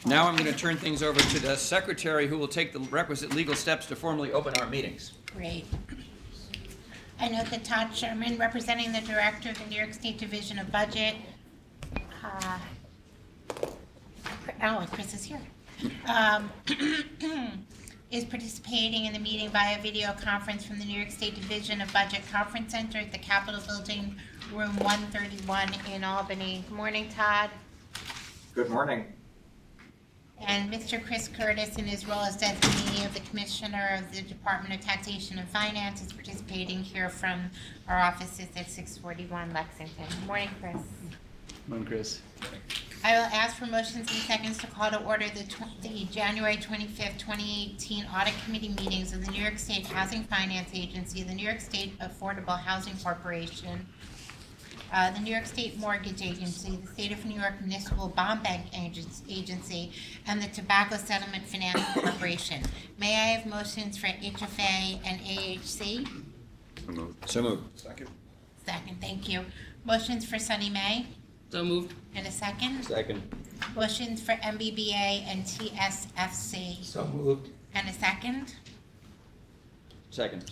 Now I'm going to turn things over to the secretary, who will take the requisite legal steps to formally open our meetings. Great. I note that Todd Sherman, representing the director of the New York State Division of Budget, Chris is here, is participating in the meeting via video conference from the New York State Division of Budget Conference Center at the Capitol Building, room 131 in Albany. Good morning, Todd. Good morning. And Mr. Chris Curtis, in his role as designee of the Commissioner of the Department of Taxation and Finance, is participating here from our offices at 641 Lexington. Good morning, Chris. Good morning, Chris. I will ask for motions and seconds to call to order the January 25th, 2018 Audit Committee meetings of the New York State Housing Finance Agency, the New York State Affordable Housing Corporation, the New York State Mortgage Agency, the State of New York Municipal Bond Bank Agency, and the Tobacco Settlement Finance Corporation. May I have motions for HFA and AHC? So moved. So moved. Second. Second, thank you. Motions for Sunny Mae? So moved. And a second? Second. Motions for MBBA and TSFC? So moved. And a second? Second.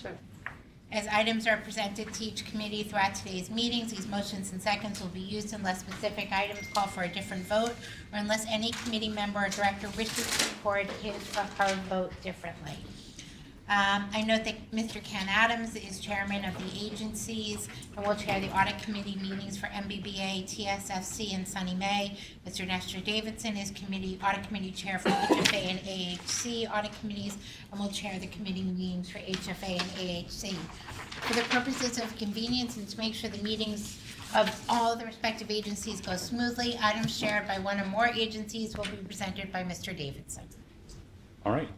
As items are presented to each committee throughout today's meetings, these motions and seconds will be used unless specific items call for a different vote or unless any committee member or director wishes to record his or her vote differently. I note that Mr. Ken Adams is chairman of the agencies and will chair the audit committee meetings for MBBA, TSFC, and Sunny Mae. Mr. Nestor Davidson is audit committee chair for HFA and AHC audit committees and will chair the committee meetings for HFA and AHC. For the purposes of convenience and to make sure the meetings of all the respective agencies go smoothly, items shared by one or more agencies will be presented by Mr. Davidson. All right.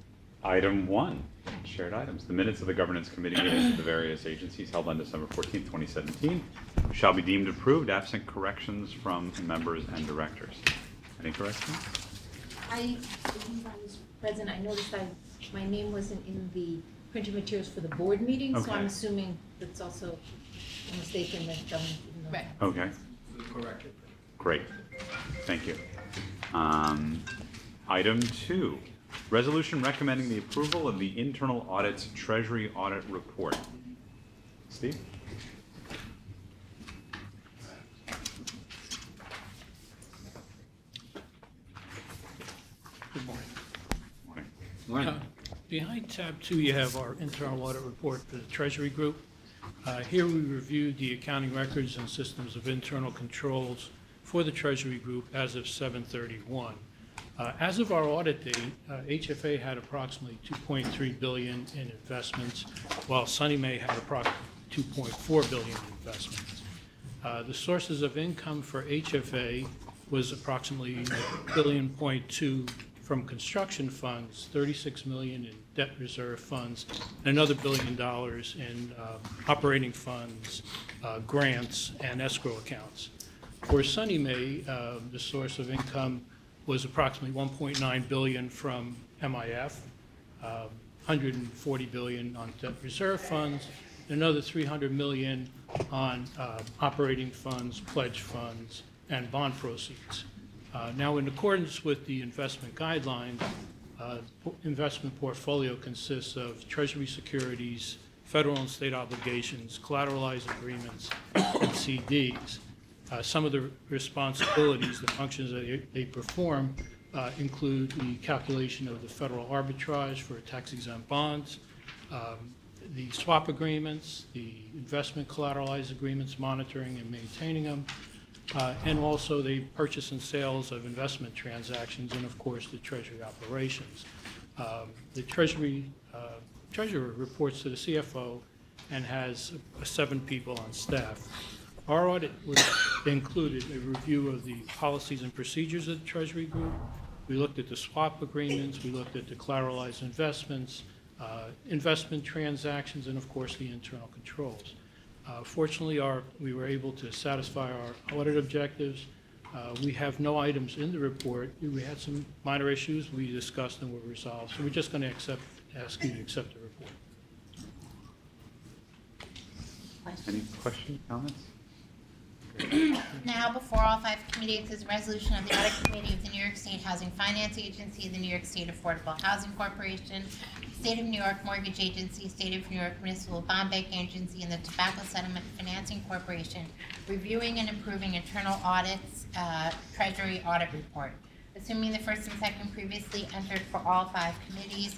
Item 1, shared items. The minutes of the Governance Committee meetings of the various agencies held on December 14th, 2017 shall be deemed approved absent corrections from members and directors. Any corrections? I was present. I noticed my name wasn't in the printed materials for the board meeting, so I'm assuming that's also a mistake in the government. Right. Okay. Corrected. Great. Thank you. Item 2. Resolution recommending the approval of the Internal Audit's Treasury Audit Report. Steve? Good morning. Morning. Morning. Behind tab 2, you have our internal audit report for the Treasury Group. Here we reviewed the accounting records and systems of internal controls for the Treasury Group as of 7/31. As of our audit date, HFA had approximately $2.3 billion in investments, while Sunny Mae had approximately $2.4 billion in investments. The sources of income for HFA was approximately $1.2 billion from construction funds, $36 million in debt reserve funds, and another $1 billion in operating funds, grants, and escrow accounts. For Sunny Mae, the source of income was approximately $1.9 billion from MIF, $140 billion on debt reserve funds, and another $300 million on operating funds, pledge funds, and bond proceeds. Now, in accordance with the investment guidelines, investment portfolio consists of Treasury securities, federal and state obligations, collateralized agreements, and CDs. Some of the responsibilities, the functions that they perform include the calculation of the federal arbitrage for tax-exempt bonds, the swap agreements, the investment collateralized agreements, monitoring and maintaining them, and also the purchase and sales of investment transactions, and of course the Treasury operations. The Treasurer reports to the CFO and has 7 people on staff. Our audit included a review of the policies and procedures of the Treasury Group. We looked at the swap agreements, we looked at the collateralized investments, investment transactions, and of course the internal controls. Fortunately, we were able to satisfy our audit objectives. We have no items in the report. We had some minor issues we discussed and were resolved, so we're just going to ask you to accept the report. Any questions, comments? Now, before all 5 committees is a resolution of the Audit Committee of the New York State Housing Finance Agency, the New York State Affordable Housing Corporation, State of New York Mortgage Agency, State of New York Municipal Bond Bank Agency, and the Tobacco Settlement Financing Corporation, reviewing and approving internal audits, Treasury Audit Report. Assuming the first and second previously entered for all 5 committees,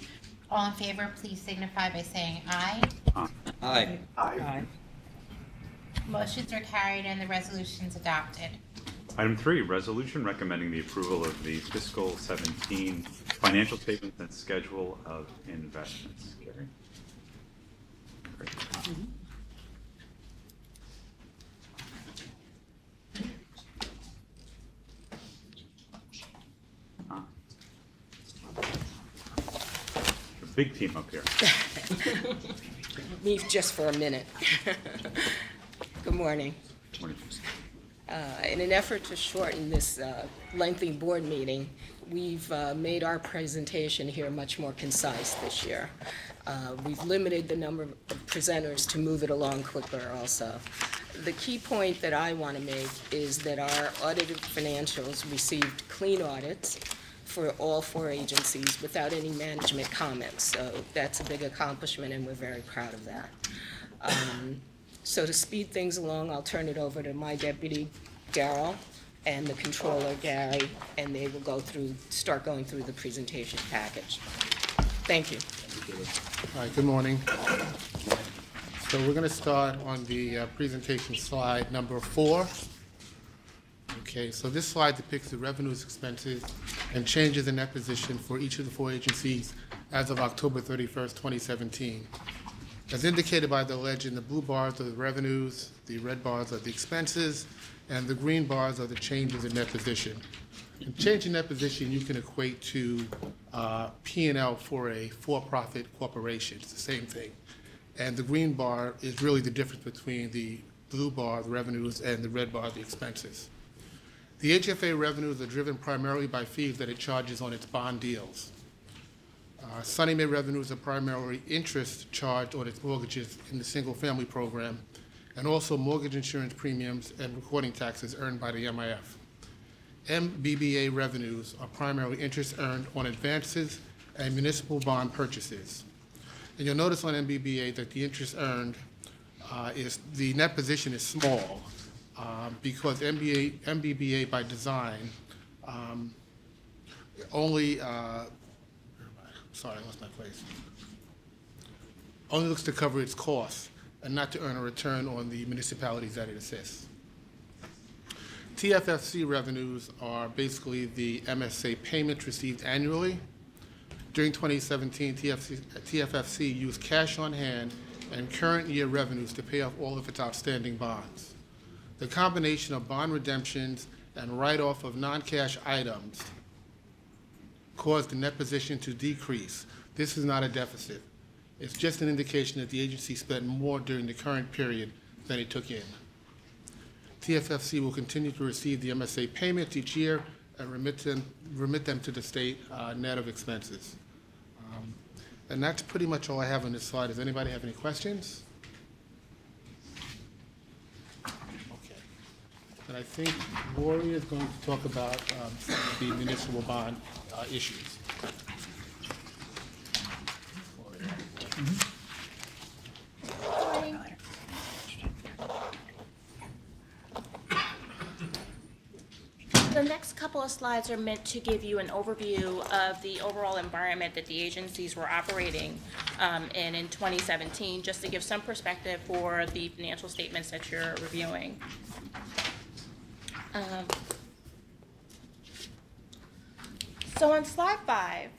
all in favor, please signify by saying aye. Aye. Aye. Motions are carried and the resolution's adopted. Item 3, resolution recommending the approval of the fiscal 17 financial statements and schedule of investments. Gary? Great. A big team up here. Me just for a minute. Good morning. Morning. In an effort to shorten this lengthy board meeting, we've made our presentation here much more concise this year. We've limited the number of presenters to move it along quicker also. The key point that I want to make is that our audited financials received clean audits for all 4 agencies without any management comments. So that's a big accomplishment, and we're very proud of that. So to speed things along, I'll turn it over to my deputy, Darrell, and the controller, Gary, and they will start going through the presentation package. Thank you. All right, good morning. So we're going to start on the presentation slide number 4. Okay, so this slide depicts the revenues, expenses, and changes in net position for each of the 4 agencies as of October 31st, 2017. As indicated by the legend, the blue bars are the revenues, the red bars are the expenses, and the green bars are the changes in net position. And change in net position you can equate to P&L for a for-profit corporation. It's the same thing. And the green bar is really the difference between the blue bar, the revenues, and the red bar, the expenses. The HFA revenues are driven primarily by fees that it charges on its bond deals. Sunny Mae revenues are primarily interest charged on its mortgages in the single-family program, and also mortgage insurance premiums and recording taxes earned by the MIF. MBBA revenues are primarily interest earned on advances and municipal bond purchases. And you'll notice on MBBA that the interest earned the net position is small because MBBA by design only only looks to cover its costs and not to earn a return on the municipalities that it assists. TFFC revenues are basically the MSA payments received annually. During 2017, TFFC used cash on hand and current year revenues to pay off all of its outstanding bonds. The combination of bond redemptions and write-off of non-cash items caused the net position to decrease. This is not a deficit. It's just an indication that the agency spent more during the current period than it took in. TFFC will continue to receive the MSA payments each year and remit them to the state net of expenses. And that's pretty much all I have on this slide. Does anybody have any questions? Okay. And I think Lori is going to talk about the municipal bond issues. The next couple of slides are meant to give you an overview of the overall environment that the agencies were operating in 2017, just to give some perspective for the financial statements that you're reviewing. So on slide 5,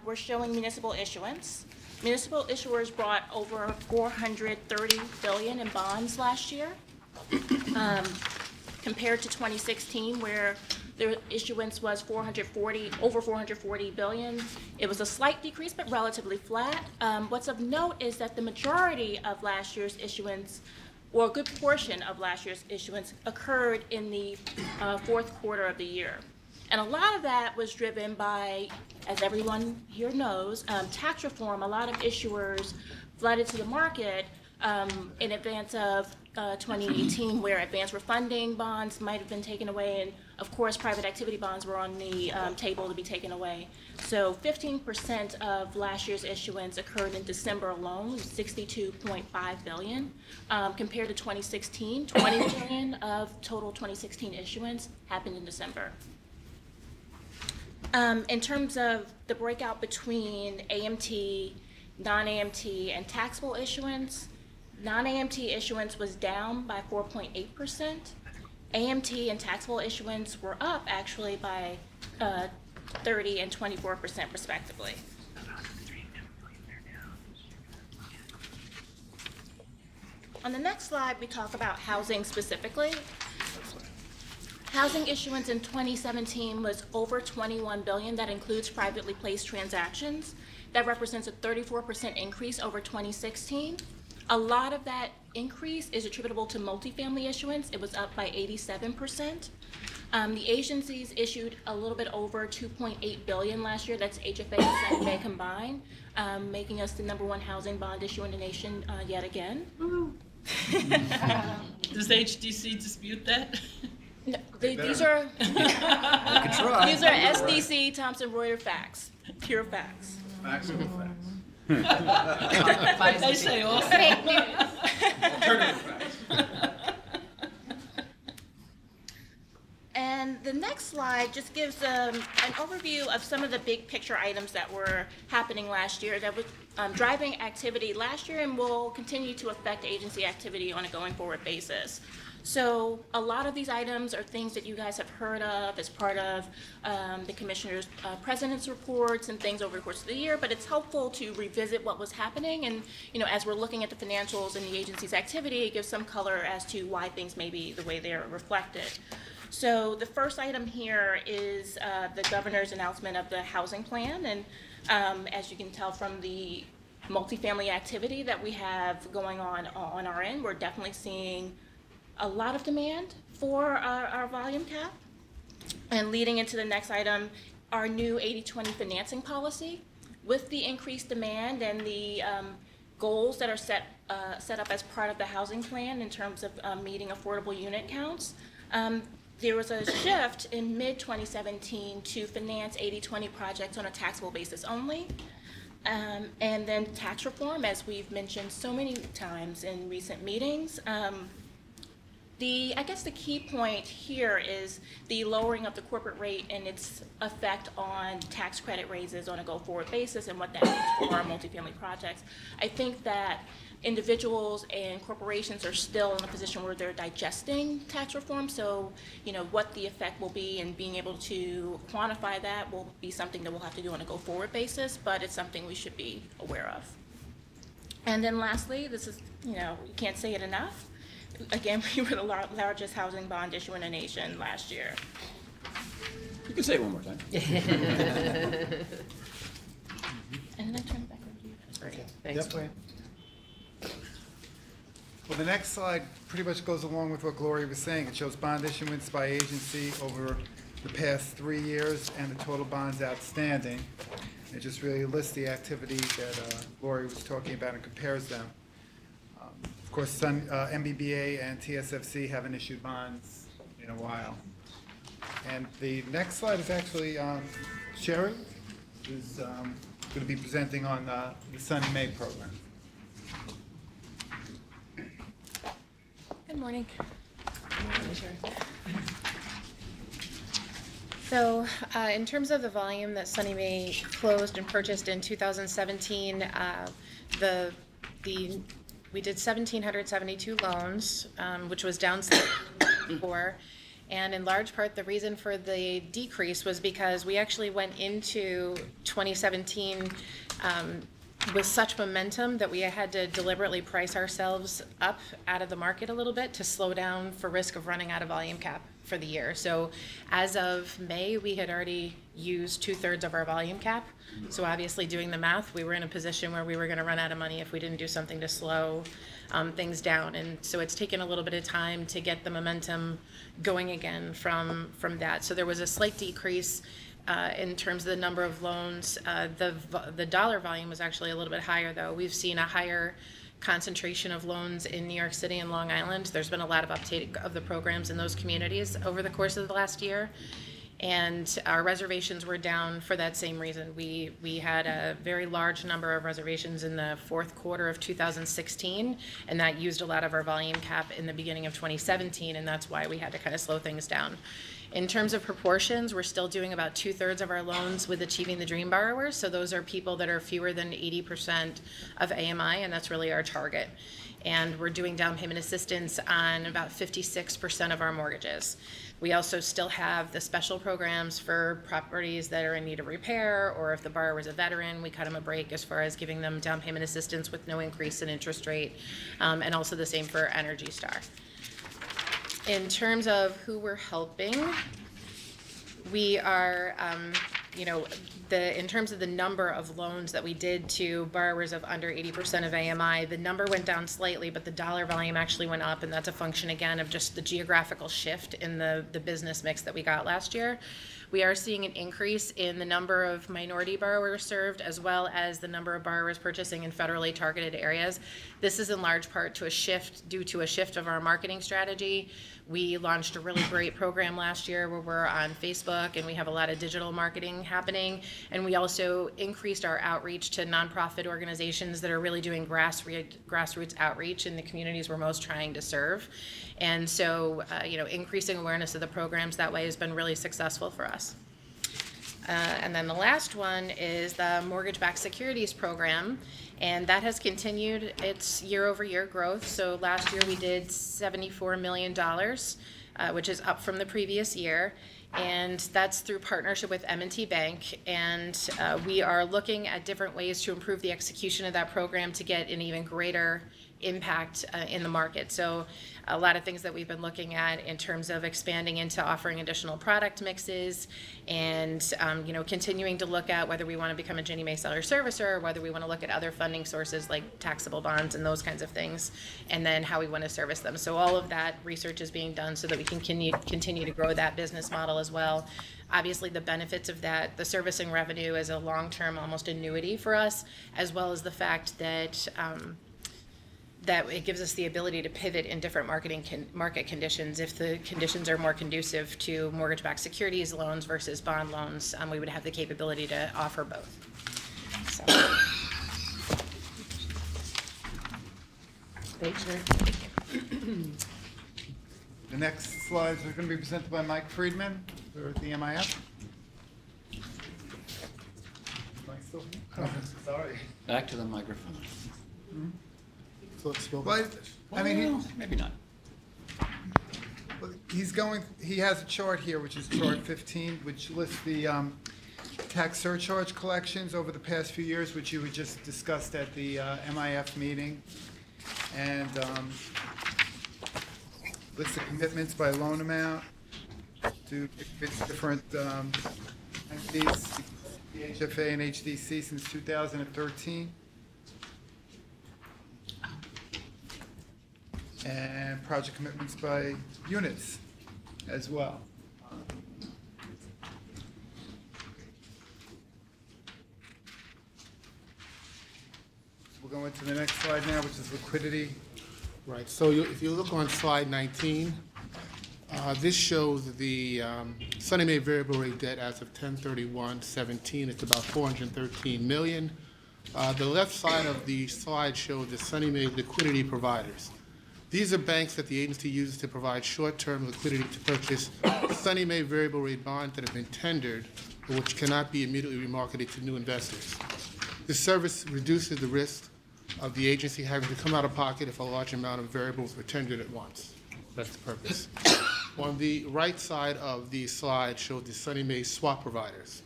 we're showing municipal issuance. Municipal issuers brought over $430 billion in bonds last year, compared to 2016, where their issuance was over 440 billion. It was a slight decrease, but relatively flat. What's of note is that the majority of last year's issuance, or a good portion of last year's issuance, occurred in the fourth quarter of the year. And a lot of that was driven by, as everyone here knows, tax reform. A lot of issuers flooded to the market in advance of 2018, where advance refunding bonds might have been taken away, and of course, private activity bonds were on the table to be taken away. So 15% of last year's issuance occurred in December alone, 62.5 billion, compared to 2016. 20 billion of total 2016 issuance happened in December. In terms of the breakout between AMT, non-AMT, and taxable issuance, non-AMT issuance was down by 4.8%. AMT and taxable issuance were up actually by 30 and 24% respectively. On the next slide, we talk about housing specifically. Housing issuance in 2017 was over 21 billion. That includes privately placed transactions. That represents a 34% increase over 2016. A lot of that increase is attributable to multifamily issuance. It was up by 87%. The agencies issued a little bit over 2.8 billion last year. That's HFA and Fannie Mae combined, making us the #1 housing bond issuer in the nation yet again. Does HDC dispute that? No, these are SDC Thomson Reuters facts, pure facts. Maximum facts. But they say also. Fake news. Alternative facts. And the next slide just gives an overview of some of the big picture items that were happening last year that was driving activity last year and will continue to affect agency activity on a going forward basis. So a lot of these items are things that you guys have heard of as part of the commissioner's president's reports and things over the course of the year, but it's helpful to revisit what was happening, and as we're looking at the financials and the agency's activity, it gives some color as to why things may be the way they're reflected. So the first item here is the governor's announcement of the housing plan, and as you can tell from the multifamily activity that we have going on our end, we're definitely seeing a lot of demand for our volume cap. And leading into the next item, our new 80/20 financing policy. With the increased demand and the goals that are set up as part of the housing plan in terms of meeting affordable unit counts, there was a shift in mid-2017 to finance 80/20 projects on a taxable basis only. And then tax reform, as we've mentioned so many times in recent meetings. I guess the key point here is the lowering of the corporate rate and its effect on tax credit raises on a go-forward basis and what that means for our multifamily projects. I think that individuals and corporations are still in a position where they're digesting tax reform, so what the effect will be and being able to quantify that will be something that we'll have to do on a go-forward basis, but it's something we should be aware of. And then lastly, this is, you can't say it enough. Again, we were the largest housing bond issuer in the nation last year. You can say it one more time. And then I turn it back over to you. Okay, thanks, Gloria. Well, the next slide pretty much goes along with what Gloria was saying. It shows bond issuance by agency over the past 3 years and the total bonds outstanding. It just really lists the activity that Gloria was talking about and compares them. Of course, MBBA and TSFC haven't issued bonds in a while. And the next slide is actually Sherry, who's going to be presenting on the Sunny Mae program. Good morning. So in terms of the volume that Sunny Mae closed and purchased in 2017, we did 1,772 loans, which was down slightly before. And in large part, the reason for the decrease was because we actually went into 2017 with such momentum that we had to deliberately price ourselves up out of the market a little bit to slow down for risk of running out of volume cap for the year. So as of May, we had already used 2/3 of our volume cap. So obviously doing the math, we were in a position where we were gonna run out of money if we didn't do something to slow things down. And so it's taken a little bit of time to get the momentum going again from that. So there was a slight decrease in terms of the number of loans. The dollar volume was actually a little bit higher though. We've seen a higher concentration of loans in New York City and Long Island. There's been a lot of uptake of the programs in those communities over the course of the last year. And our reservations were down for that same reason. We had a very large number of reservations in the fourth quarter of 2016, and that used a lot of our volume cap in the beginning of 2017, and that's why we had to kind of slow things down. In terms of proportions, we're still doing about 2/3 of our loans with Achieving the Dream borrowers, so those are people that are fewer than 80% of AMI, and that's really our target. And we're doing down payment assistance on about 56% of our mortgages. We also still have the special programs for properties that are in need of repair, or if the borrower is a veteran, we cut them a break as far as giving them down payment assistance with no increase in interest rate, and also the same for Energy Star. In terms of who we're helping, we are, in terms of the number of loans that we did to borrowers of under 80% of AMI, the number went down slightly, but the dollar volume actually went up, and that's a function, again, of just the geographical shift in the business mix that we got last year. We are seeing an increase in the number of minority borrowers served, as well as the number of borrowers purchasing in federally targeted areas. This is in large part due to a shift of our marketing strategy. We launched a really great program last year where we're on Facebook, and we have a lot of digital marketing happening. And we also increased our outreach to nonprofit organizations that are really doing grassroots outreach in the communities we're most trying to serve. And so, increasing awareness of the programs that way has been really successful for us. And then the last one is the mortgage-backed securities program, and that has continued its year-over-year growth. So last year we did $74 million, which is up from the previous year, and that's through partnership with M&T Bank. And we are looking at different ways to improve the execution of that program to get an even greater impact in the market. So a lot of things that we've been looking at in terms of expanding into offering additional product mixes, and continuing to look at whether we want to become a Ginnie Mae seller servicer, or whether we want to look at other funding sources like taxable bonds and those kinds of things, and then how we want to service them. So all of that research is being done so that we can continue to grow that business model as well. Obviously, the benefits of that, the servicing revenue is a long-term, almost annuity for us, as well as the fact that that it gives us the ability to pivot in different market conditions. If the conditions are more conducive to mortgage-backed securities loans versus bond loans, we would have the capability to offer both. So. The next slides are going to be presented by Mike Friedman for the MIF. Mike still here? Oh, sorry. Back to the microphone. Mm-hmm. So let's go. Maybe not. He has a chart here, which is chart 15, which lists the tax surcharge collections over the past few years, which you had just discussed at the MIF meeting, and lists the commitments by loan amount to different entities, the HFA and HDC since 2013. And project commitments by units as well. We'll go into the next slide now, which is liquidity. Right, so if you look on slide 19, this shows the Sunny Mae variable rate debt as of 10/31/17. It's about $413 million. The left side of the slide shows the Sunny Mae liquidity providers. These are banks that the agency uses to provide short-term liquidity to purchase Sunny Mae variable rate bonds that have been tendered, but which cannot be immediately remarketed to new investors. This service reduces the risk of the agency having to come out of pocket if a large amount of variables were tendered at once. That's the purpose. On the right side of the slide shows the Sunny Mae swap providers.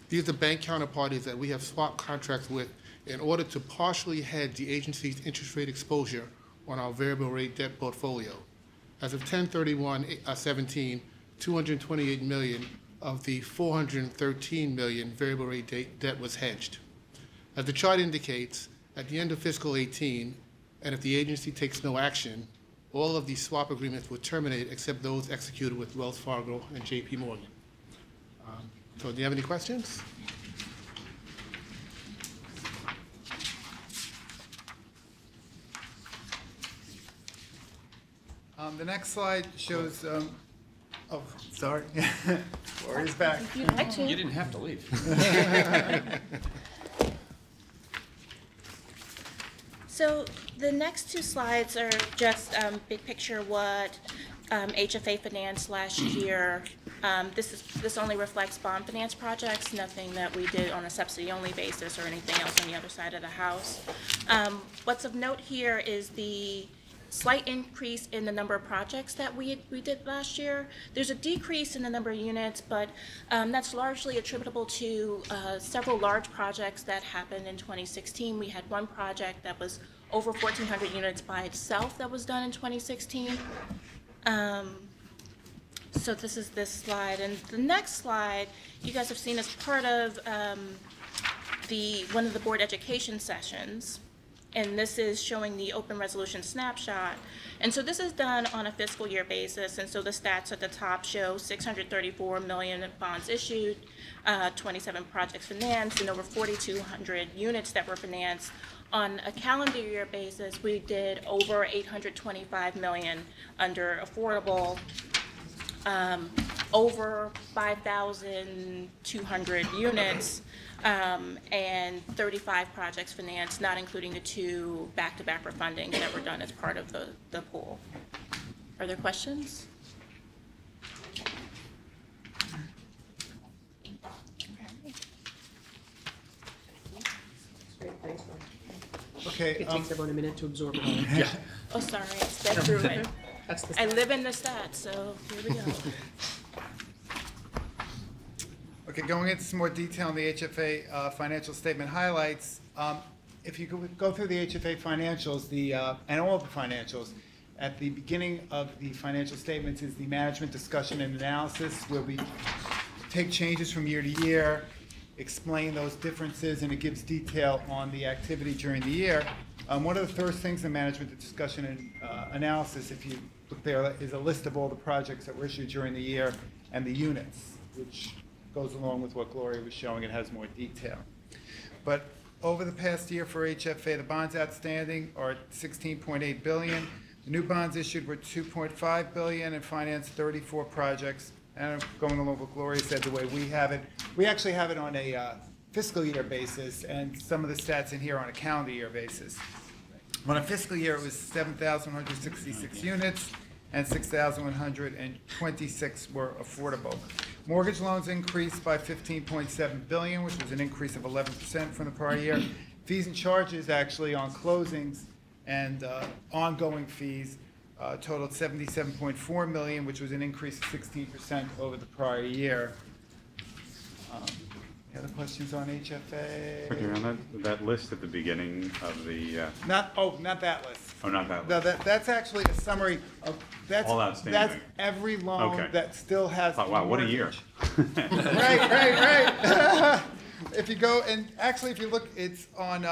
These are bank counterparties that we have swap contracts with in order to partially hedge the agency's interest rate exposure on our variable rate debt portfolio. As of 10/31/17, $228 million of the $413 million variable rate debt was hedged. As the chart indicates, at the end of fiscal 18, and if the agency takes no action, all of these swap agreements will terminate except those executed with Wells Fargo and JP Morgan. So do you have any questions? The next slide shows, oh, sorry. Gloria's back. If you'd like to. You didn't have to leave. So the next two slides are just big picture what HFA financed last year. This only reflects bond finance projects, nothing that we did on a subsidy-only basis or anything else on the other side of the house. What's of note here is the slight increase in the number of projects that we did last year. There's a decrease in the number of units, but that's largely attributable to several large projects that happened in 2016. We had one project that was over 1,400 units by itself that was done in 2016. So this is this slide, and the next slide you guys have seen as part of one of the board education sessions. And this is showing the open resolution snapshot. And so this is done on a fiscal year basis. And so the stats at the top show 634 million bonds issued, 27 projects financed, and over 4,200 units that were financed. On a calendar year basis, we did over 825 million under affordable, over 5,200 units, and 35 projects financed, not including the 2 back-to-back refundings that were done as part of the pool. Are there questions? Okay. It takes about a minute to absorb it all. Yeah. Oh, sorry, I sped through it. I live in the stats, so here we go. Okay, going into some more detail on the HFA financial statement highlights. If you could go through the HFA financials, and all the financials, at the beginning of the financial statements is the management discussion and analysis, where we take changes from year to year, explain those differences, and it gives detail on the activity during the year. One of the first things in management discussion and analysis, if you look there, is a list of all the projects that were issued during the year and the units, which goes along with what Gloria was showing. It has more detail. But over the past year for HFA, the bonds outstanding are at $16.8 billion. The new bonds issued were $2.5 billion and financed 34 projects. And going along with what Gloria said, the way we have it, we actually have it on a fiscal year basis, and some of the stats in here on a calendar year basis. On a fiscal year, it was 7,166 units, and 6,126 were affordable. Mortgage loans increased by $15.7 billion, which was an increase of 11% from the prior year. Fees and charges actually on closings and ongoing fees totaled $77.4 million, which was an increase of 16% over the prior year. Any other questions on HFA? Okay, on that list at the beginning of the... Not that list. Oh, not that No, list. that's actually a summary of, All outstanding. that's every loan Okay. that still has. Oh, wow, what a year. Right. If you go, and actually if you look, it's on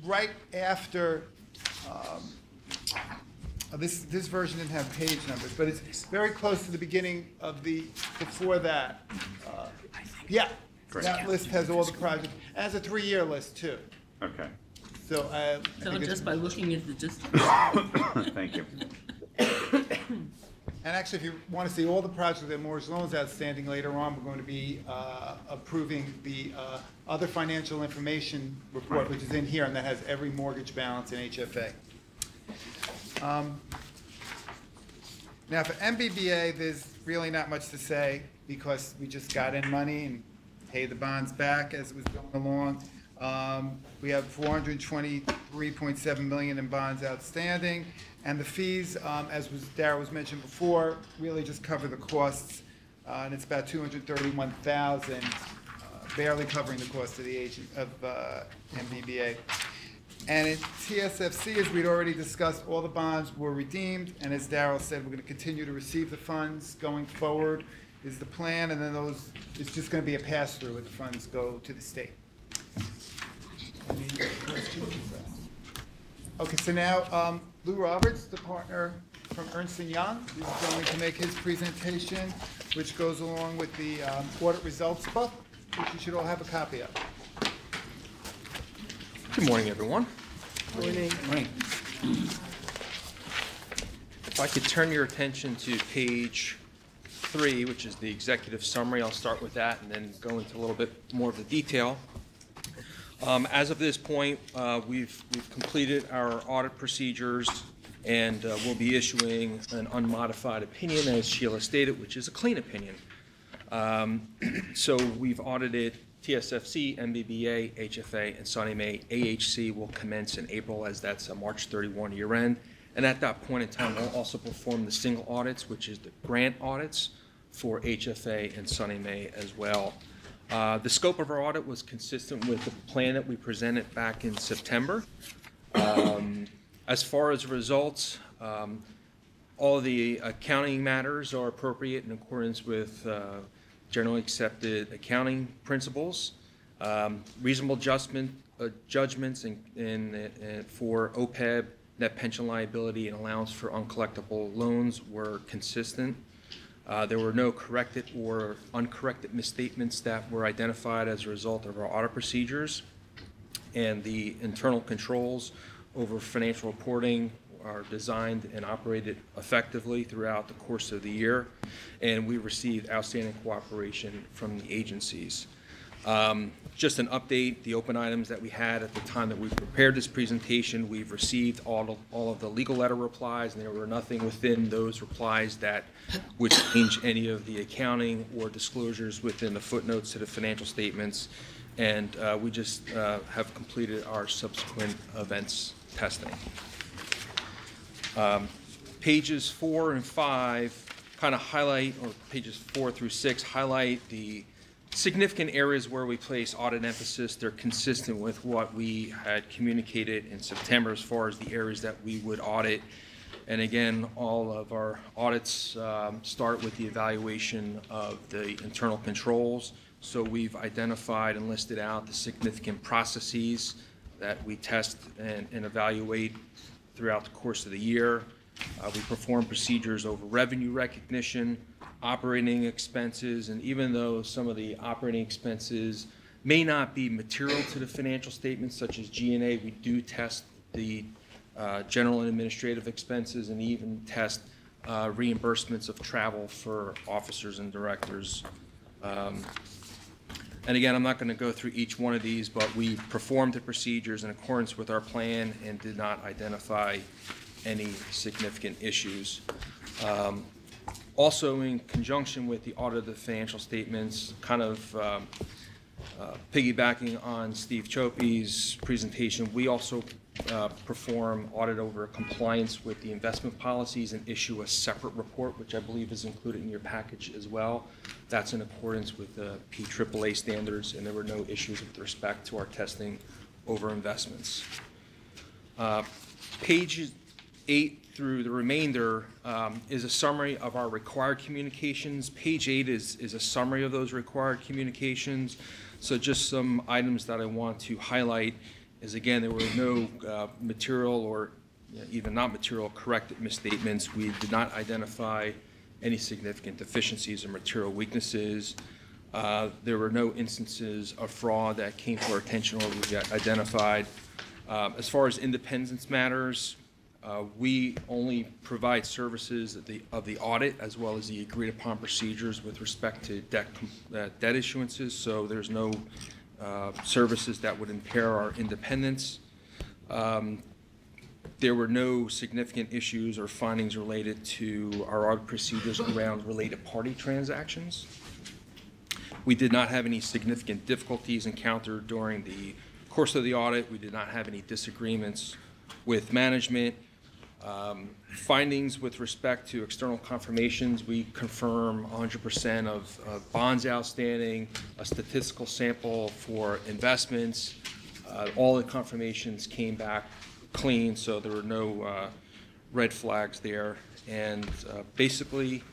right after, this version didn't have page numbers, but it's very close to the beginning of before that. Yeah, Great. that list has all the projects, it has a 3-year list too. Okay, So I So think just by looking at the distance. thank you. And actually, if you want to see all the projects that mortgage loans outstanding later on, we're going to be approving the other financial information report, which is in here, and that has every mortgage balance in HFA. Now, for MBBA, there's really not much to say because we just got in money and paid the bonds back as it was going along. We have $423.7 million in bonds outstanding, and the fees, as Darrell was mentioned before, really just cover the costs, and it's about $231,000, barely covering the cost of the agent of MBBA. And in TSFC, as we'd already discussed, all the bonds were redeemed, and as Darrell said, we're going to continue to receive the funds going forward is the plan, and then it's just going to be a pass-through when the funds go to the state. Any questions? Okay, so now Lou Roberts, the partner from Ernst & Young, is going to make his presentation, which goes along with the audit results book, which you should all have a copy of. Good morning, everyone. Morning. I could turn your attention to page 3, which is the executive summary. I'll start with that and then go into a little bit more of the detail. As of this point, we've completed our audit procedures, and we'll be issuing an unmodified opinion, as Sheila stated, which is a clean opinion. So we've audited TSFC, MBBA, HFA, and Sonny Mae. AHC will commence in April, as that's a March 31 year end. And at that point in time, we'll also perform the single audits, which is the grant audits for HFA and Sonny Mae as well. The scope of our audit was consistent with the plan that we presented back in September. As far as results, all of the accounting matters are appropriate in accordance with generally accepted accounting principles. Reasonable judgments for OPEB, net pension liability, and allowance for uncollectible loans were consistent. There were no corrected or uncorrected misstatements that were identified as a result of our audit procedures, and the internal controls over financial reporting are designed and operated effectively throughout the course of the year, and we received outstanding cooperation from the agencies. Just an update, the open items that we had at the time that we prepared this presentation, we've received all of the legal letter replies, and there were nothing within those replies that would change any of the accounting or disclosures within the footnotes to the financial statements, and we just have completed our subsequent events testing. Pages 4 and 5 kind of highlight, or pages 4 through 6 highlight the significant areas where we place audit emphasis. They're consistent with what we had communicated in September as far as the areas that we would audit. And again, all of our audits start with the evaluation of the internal controls. So we've identified and listed out the significant processes that we test and evaluate throughout the course of the year. We perform procedures over revenue recognition, operating expenses, and even though some of the operating expenses may not be material to the financial statements, such as G&A, we do test the general and administrative expenses and even test reimbursements of travel for officers and directors. And again, I'm not going to go through each one of these, but we performed the procedures in accordance with our plan and did not identify any significant issues. Also, in conjunction with the audit of the financial statements, kind of piggybacking on Steve Chope's presentation, we also perform audit over compliance with the investment policies and issue a separate report, which I believe is included in your package as well. That's in accordance with the PAAA standards, and there were no issues with respect to our testing over investments. Pages 8 through the remainder is a summary of our required communications. Page 8 is a summary of those required communications. So just some items that I want to highlight is, again, there were no material or even not material corrected misstatements. We did not identify any significant deficiencies or material weaknesses. There were no instances of fraud that came to our attention or we identified. As far as independence matters, we only provide services of the audit as well as the agreed upon procedures with respect to debt issuances, so there's no services that would impair our independence. There were no significant issues or findings related to our audit procedures around related party transactions. We did not have any significant difficulties encountered during the course of the audit. We did not have any disagreements with management. Findings with respect to external confirmations, we confirm 100% of bonds outstanding, a statistical sample for investments. All the confirmations came back clean, so there were no red flags there. And basically,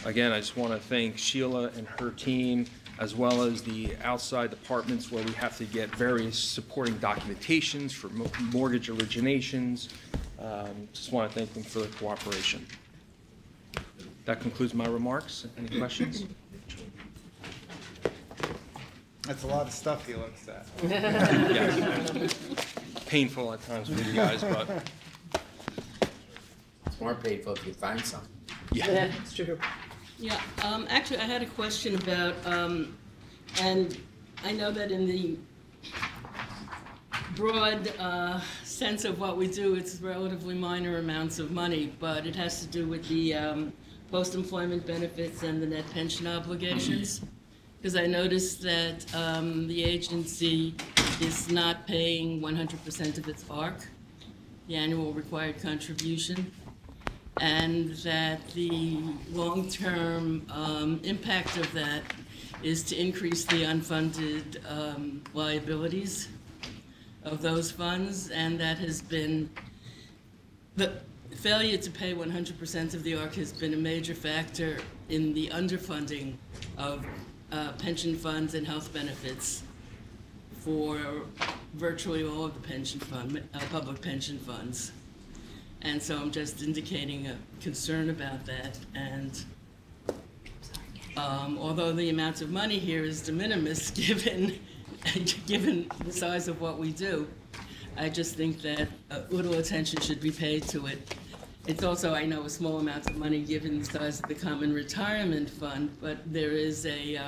again, I just want to thank Sheila and her team, as well as the outside departments where we have to get various supporting documentations for mortgage originations. Just want to thank them for their cooperation. That concludes my remarks. Any questions? That's a lot of stuff he looks at. Yes. Painful at times for you guys, but. more paid for if you find some. Yeah, that's true. Yeah, actually, I had a question about, and I know that in the broad sense of what we do, it's relatively minor amounts of money, but it has to do with the post-employment benefits and the net pension obligations. Because I noticed that the agency is not paying 100% of its ARC, the annual required contribution, and that the long-term impact of that is to increase the unfunded liabilities of those funds, and that has been, the failure to pay 100% of the ARC has been a major factor in the underfunding of pension funds and health benefits for virtually all of the pension fund, public pension funds. And so I'm just indicating a concern about that. And although the amount of money here is de minimis given the size of what we do, I just think that little attention should be paid to it. It's also, I know, a small amount of money given the size of the Common Retirement Fund, but there is a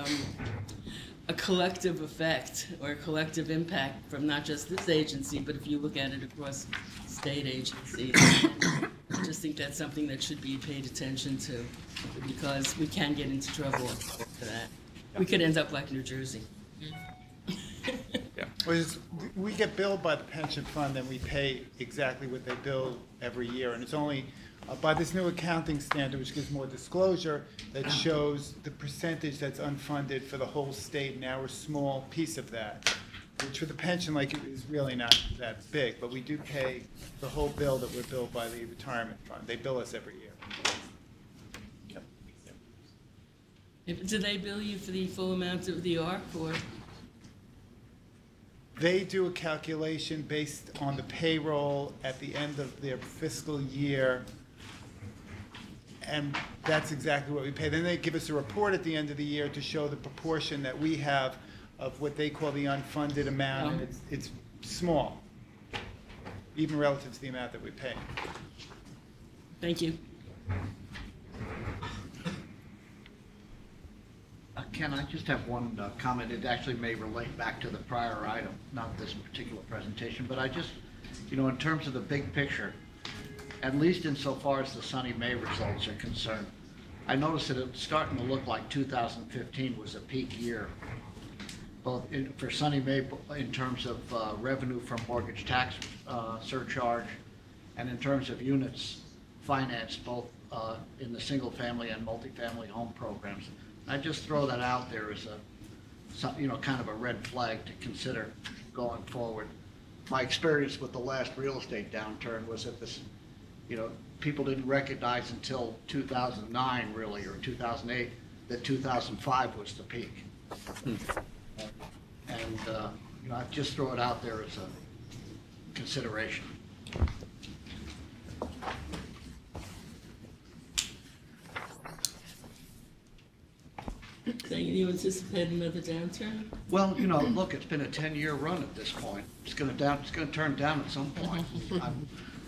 collective effect or a collective impact from not just this agency, but if you look at it across state agencies. I just think that's something that should be paid attention to, because we can get into trouble for that. We could end up like New Jersey. We get billed by the pension fund and we pay exactly what they bill every year. And it's only by this new accounting standard, which gives more disclosure, that shows the percentage that's unfunded for the whole state, and our small piece of that, which for the pension, like, it is really not that big, but we do pay the whole bill that we're billed by the retirement fund. They bill us every year. Do they bill you for the full amount of the ARC, or? They do a calculation based on the payroll at the end of their fiscal year, and that's exactly what we pay. Then they give us a report at the end of the year to show the proportion that we have of what they call the unfunded amount, and it's small, even relative to the amount that we pay. Thank you. Ken, I just have one comment. It actually may relate back to the prior item, not this particular presentation, but I just, in terms of the big picture, at least insofar as the Sunny May results are concerned, I noticed that it's starting to look like 2015 was a peak year, both for Sunny May in terms of revenue from mortgage tax surcharge, and in terms of units financed both in the single-family and multifamily home programs. I just throw that out there as kind of a red flag to consider going forward. My experience with the last real estate downturn was that this, people didn't recognize until 2009 really, or 2008, that 2005 was the peak. And I just throw it out there as a consideration. So you anticipate another downturn? Well, look, it's been a 10-year run at this point. It's going to turn down at some point.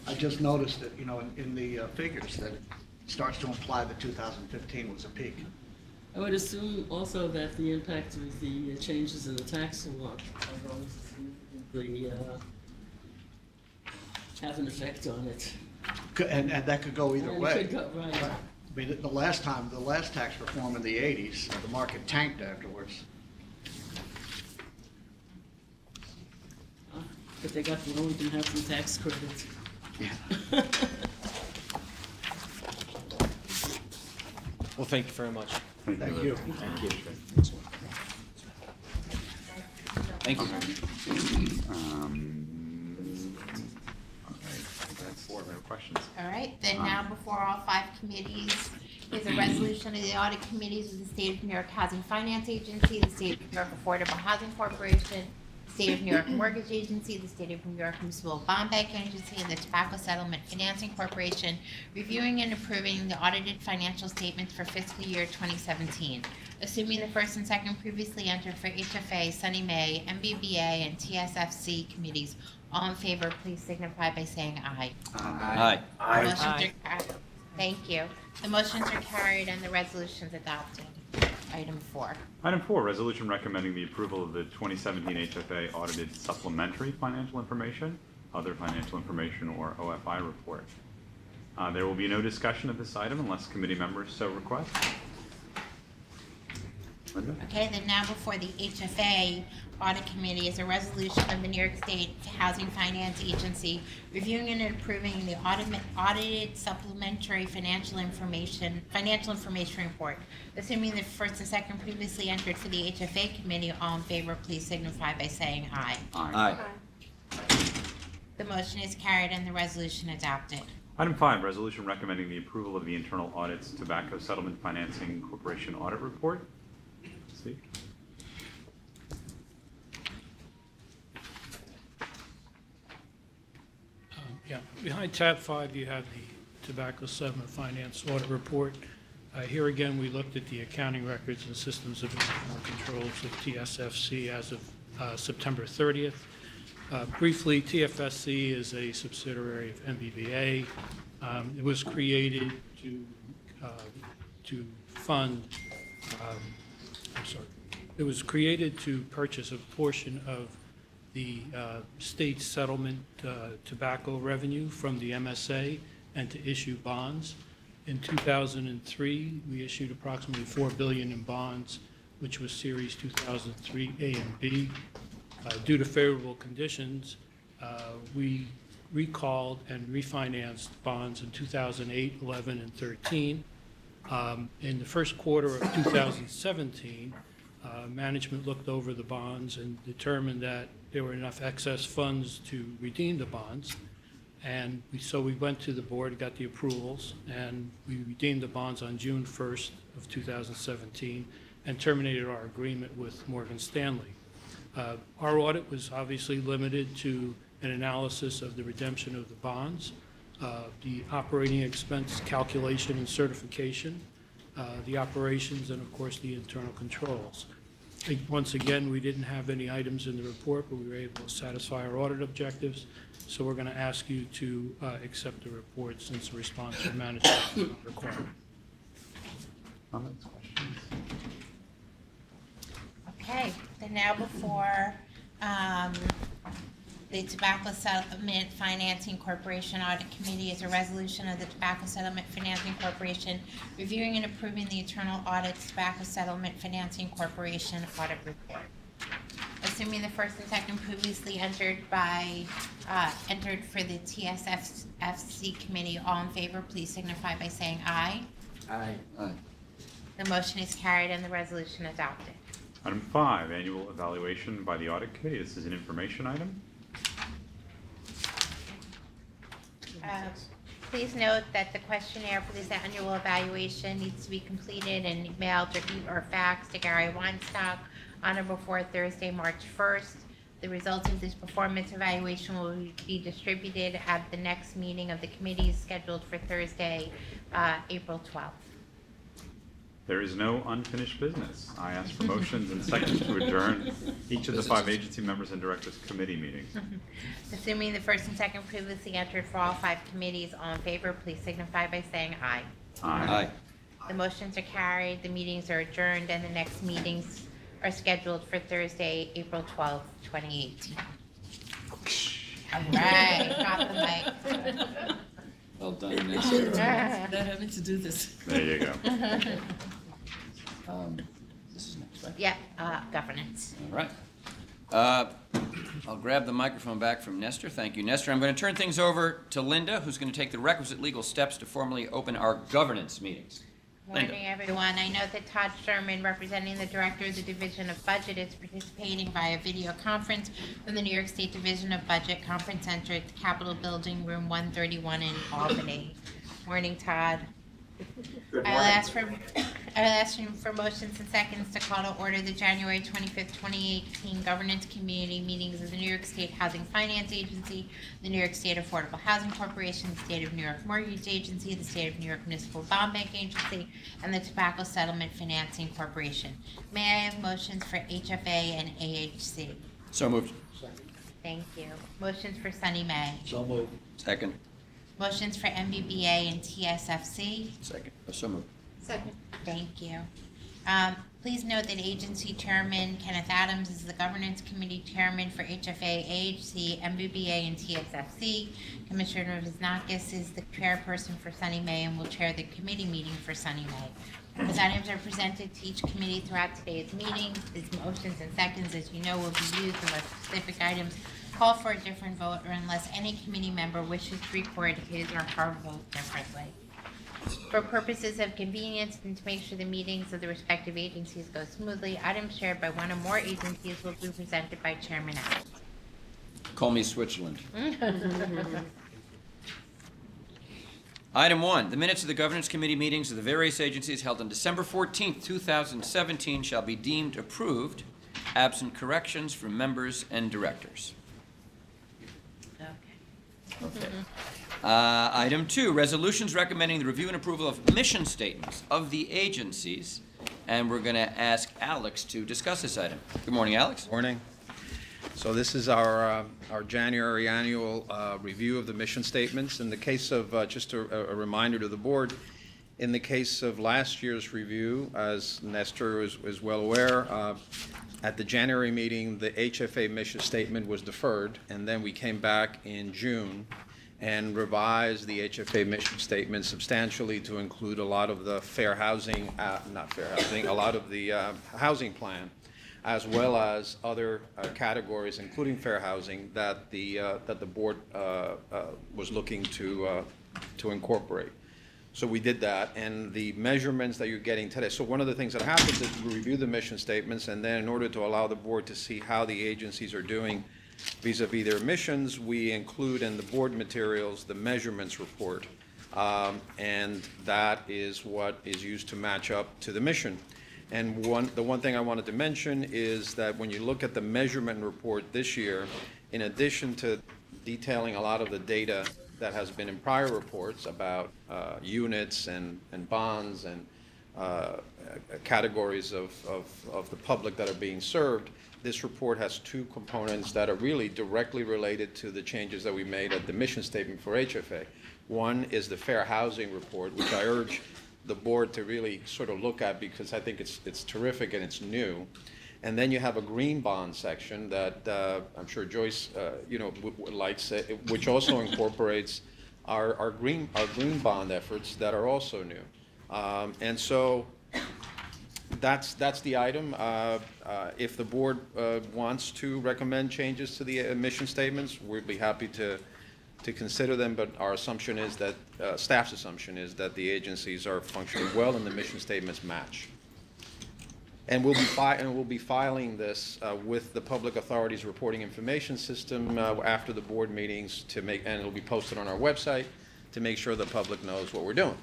I just noticed that, in the figures that it starts to imply that 2015 was a peak. I would assume also that the impact of the changes in the tax law are going to significantly have an effect on it. And that could go either way. It could go, right. I mean, the last tax reform in the 80s, the market tanked afterwards. But they got the low-income housing tax credit. Yeah. Well, thank you very much. Thank you. Thank you. Thank you. All right, that's 4 questions. All right, then now before all 5 committees is a resolution of the audit committees of the State of New York Housing Finance Agency, the State of New York Affordable Housing Corporation, the State of New York Mortgage Agency, the State of New York Municipal Bond Bank Agency, and the Tobacco Settlement Financing Corporation, reviewing and approving the audited financial statements for fiscal year 2017. Assuming the first and second previously entered for HFA, Sunny May, MBBA, and TSFC committees All in favor, please signify by saying aye. Aye. Motions are carried. Thank you. The motions are carried and the resolution's adopted. Item 4. Item 4, resolution recommending the approval of the 2017 HFA audited supplementary financial information, other financial information, or OFI report. There will be no discussion of this item unless committee members so request. Linda? Okay, then now before the HFA Audit Committee is a resolution of the New York State Housing Finance Agency reviewing and approving the audited supplementary financial information report. Assuming the first and second previously entered for the HFA Committee, all in favor, please signify by saying aye. Aye. The motion is carried and the resolution adopted. Item 5, resolution recommending the approval of the Internal Audit's Tobacco Settlement Financing Corporation Audit Report. Steve? Yeah, behind tab 5, you have the Tobacco Settlement Finance Audit Report. Here again, we looked at the accounting records and systems of internal controls of TSFC as of September 30th. Briefly, TFSC is a subsidiary of MBVA. It was created to fund, it was created to purchase a portion of the state settlement tobacco revenue from the MSA and to issue bonds. In 2003, we issued approximately $4 billion in bonds, which was Series 2003 A and B. Due to favorable conditions, we recalled and refinanced bonds in 2008, 11, and 13. In the first quarter of 2017, management looked over the bonds and determined that there were enough excess funds to redeem the bonds. And so we went to the board, got the approvals, and we redeemed the bonds on June 1st of 2017 and terminated our agreement with Morgan Stanley. Our audit was obviously limited to an analysis of the redemption of the bonds, the operating expense calculation and certification, the operations, and of course the internal controls. Once again, we didn't have any items in the report, but we were able to satisfy our audit objectives. So we're going to ask you to accept the report since the response from management is not required. Comments, questions? Okay, then now before the Tobacco Settlement Financing Corporation Audit Committee is a resolution of the Tobacco Settlement Financing Corporation reviewing and approving the Internal Audit Tobacco Settlement Financing Corporation Audit Report. Assuming the first and second previously entered for the TSFC Committee, all in favor, please signify by saying aye. Aye. The motion is carried and the resolution adopted. Item 5, annual evaluation by the Audit Committee. This is an information item. Please note that the questionnaire for this annual evaluation needs to be completed and mailed or faxed to Gary Weinstock on or before Thursday, March 1st. The results of this performance evaluation will be distributed at the next meeting of the committee scheduled for Thursday, April 12th. There is no unfinished business. I ask for motions and seconds to adjourn each of the 5 agency members and directors committee meetings. Assuming the first and second previously entered for all 5 committees, all in favor, please signify by saying aye. Aye. The motions are carried, the meetings are adjourned, and the next meetings are scheduled for Thursday, April 12th, 2018. All right, got the mic. Well done, Nestor. Not having to do this. There you go. This is next, right? Yeah, governance. All right. I'll grab the microphone back from Nestor. Thank you, Nestor. I'm going to turn things over to Linda, who's going to take the requisite legal steps to formally open our governance meetings. Linda. Morning, everyone. I know that Todd Sherman, representing the Director of the Division of Budget, is participating via video conference from the New York State Division of Budget Conference Center at the Capitol Building, room 131 in Albany. Morning, Todd. Good I'll morning. ask for motions and seconds to call to order the January 25th, 2018 Governance Community meetings of the New York State Housing Finance Agency, the New York State Affordable Housing Corporation, the State of New York Mortgage Agency, the State of New York Municipal Bond Bank Agency, and the Tobacco Settlement Financing Corporation. May I have motions for HFA and AHC? So moved. Thank you. Motions for Sunny May. So moved. Second. Motions for MBBA and TSFC. Second. So moved. Second. Thank you. Please note that Agency Chairman Kenneth Adams is the Governance Committee Chairman for HFA, AHC, MBBA, and TSFC. Commissioner Vizakis is the chairperson for Sunny May and will chair the committee meeting for Sunny May. As items are presented to each committee throughout today's meeting, these motions and seconds, as you know, will be used unless specific items call for a different vote or unless any committee member wishes to record his or her vote differently. For purposes of convenience and to make sure the meetings of the respective agencies go smoothly, items shared by one or more agencies will be presented by Chairman Adams. Call me Switzerland. Item 1, the minutes of the Governance Committee meetings of the various agencies held on December 14th, 2017 shall be deemed approved, absent corrections from members and directors. Okay. Item 2, resolutions recommending the review and approval of mission statements of the agencies. And we're going to ask Alex to discuss this item. Good morning, Alex. Morning. So this is our January annual review of the mission statements. In the case of, just a reminder to the board, in the case of last year's review, as Nestor is well aware, at the January meeting, the HFA mission statement was deferred, and then we came back in June and revised the HFA mission statement substantially to include a lot of the fair housing, not fair housing, a lot of the housing plan, as well as other categories, including fair housing, that the board was looking to incorporate. So we did that, and the measurements that you're getting today. So one of the things that happens is we review the mission statements, and then in order to allow the board to see how the agencies are doing vis-a-vis their missions, we include in the board materials the measurements report, and that is what is used to match up to the mission. And the one thing I wanted to mention is that when you look at the measurement report this year, in addition to detailing a lot of the data that has been in prior reports about units and bonds and categories of the public that are being served, this report has two components that are really directly related to the changes that we made at the mission statement for HFA. One is the fair housing report, which I urge the board to really sort of look at because I think it's terrific and it's new. And then you have a green bond section that I'm sure Joyce, likes, which also incorporates our green bond efforts that are also new. And so that's the item. If the board wants to recommend changes to the mission statements, we'd be happy to consider them, but our assumption is that, staff's assumption is that the agencies are functioning well and the mission statements match. And we'll be filing this with the Public Authorities Reporting Information System after the board meetings and it'll be posted on our website to make sure the public knows what we're doing.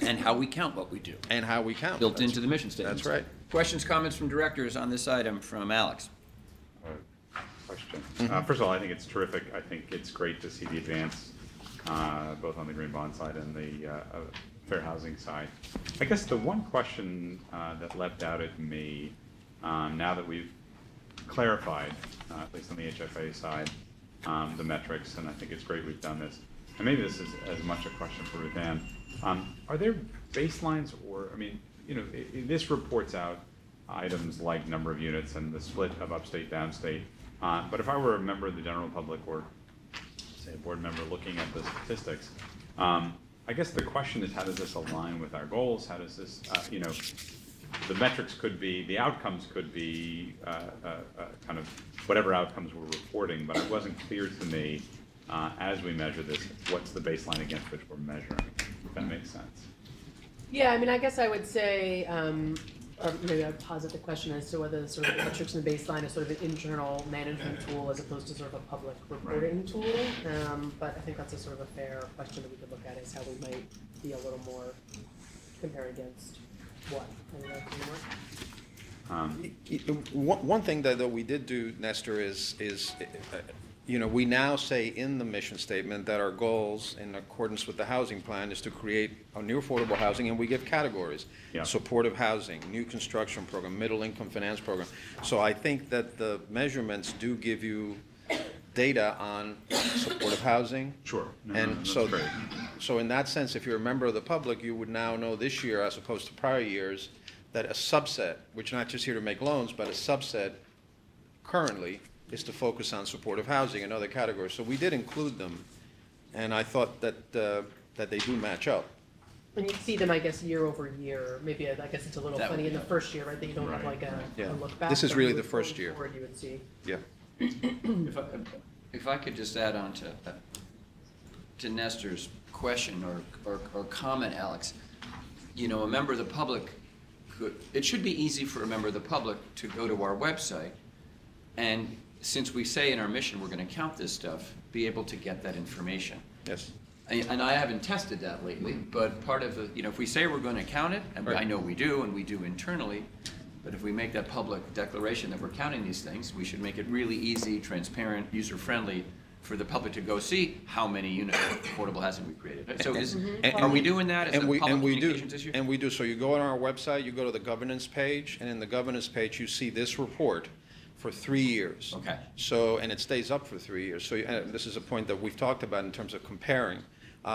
And how we count what we do. And how we count. Built into the mission statements. That's right. Questions, comments from directors on this item from Alex? Question. First of all, I think it's terrific. I think it's great to see the advance, both on the green bond side and the fair housing side. I guess the one question that leapt out at me, now that we've clarified, at least on the HFA side, the metrics, and I think it's great we've done this, and maybe this is as much a question for Ruth Ann. Are there baselines, or, I mean, this reports out items like number of units and the split of upstate, downstate, but if I were a member of the general public or, say, a board member looking at the statistics, I guess the question is, how does this align with our goals? How does this, the metrics could be, the outcomes could be kind of whatever outcomes we're reporting, but it wasn't clear to me as we measure this, what's the baseline against which we're measuring, if that makes sense. Yeah, I mean, I guess I would say, or maybe I'd posit the question as to whether sort of the metrics in the baseline is sort of an internal management tool as opposed to sort of a public reporting tool. But I think that's a sort of a fair question that we could look at, is how we might be a little more compare against what. One thing that we did do, Nestor, is you know, we now say in the mission statement that our goals, in accordance with the housing plan, is to create a new affordable housing, and we give categories. Yeah. Supportive housing, new construction program, middle income finance program. So I think that the measurements do give you data on supportive housing. Sure. No, And that's so, great. so in that sense, if you're a member of the public, you would now know this year, as opposed to prior years, that a subset, which not just here to make loans, but a subset currently is to focus on supportive housing and other categories. So we did include them, and I thought that, that they do match up. And you see them, I guess, year over year. Maybe, I guess it's a little That funny would in the be- first year, right, that you don't have Right. like Yeah. a look back. This is but really going the first year. forward, you would see. Yeah. If I could just add on to Nestor's question or comment, Alex, you know, a member of the public could, it should be easy for a member of the public to go to our website, and since we say in our mission we're going to count this stuff, be able to get that information. Yes. And I haven't tested that lately, but part of the, you know, if we say we're going to count it, and I know we do, and we do internally, but if we make that public declaration that we're counting these things, we should make it really easy, transparent, user-friendly for the public to go see how many units of affordable housing we created. So are we doing that as a public communications issue? And we do. So you go on our website, you go to the governance page, and in the governance page, you see this report for 3 years. Okay. So, and it stays up for 3 years. So this is a point that we've talked about in terms of comparing.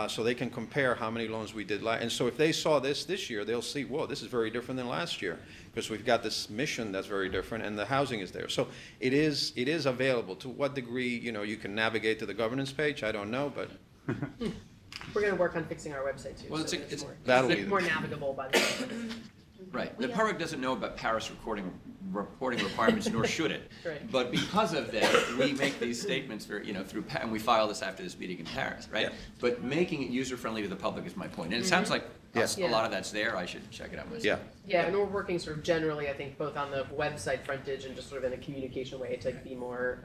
So they can compare how many loans we did and so if they saw this year, they'll see, whoa, this is very different than last year, because we've got this mission that's very different, and the housing is there. So it is available. To what degree, you know, you can navigate to the governance page, I don't know, but We're gonna work on fixing our website too. Well, so it's- it's That'll be- more navigable by the time. Right. The public doesn't know about Paris reporting requirements, nor should it. Right. But because of that, we make these statements very, you know, and we file this after this meeting in Paris, right? Yeah. But making it user-friendly to the public is my point. And it sounds like Yes. a lot of that's there. I should check it out myself. yeah. Yeah, and we're working sort of generally, I think, both on the website frontage and just sort of in a communication way to be more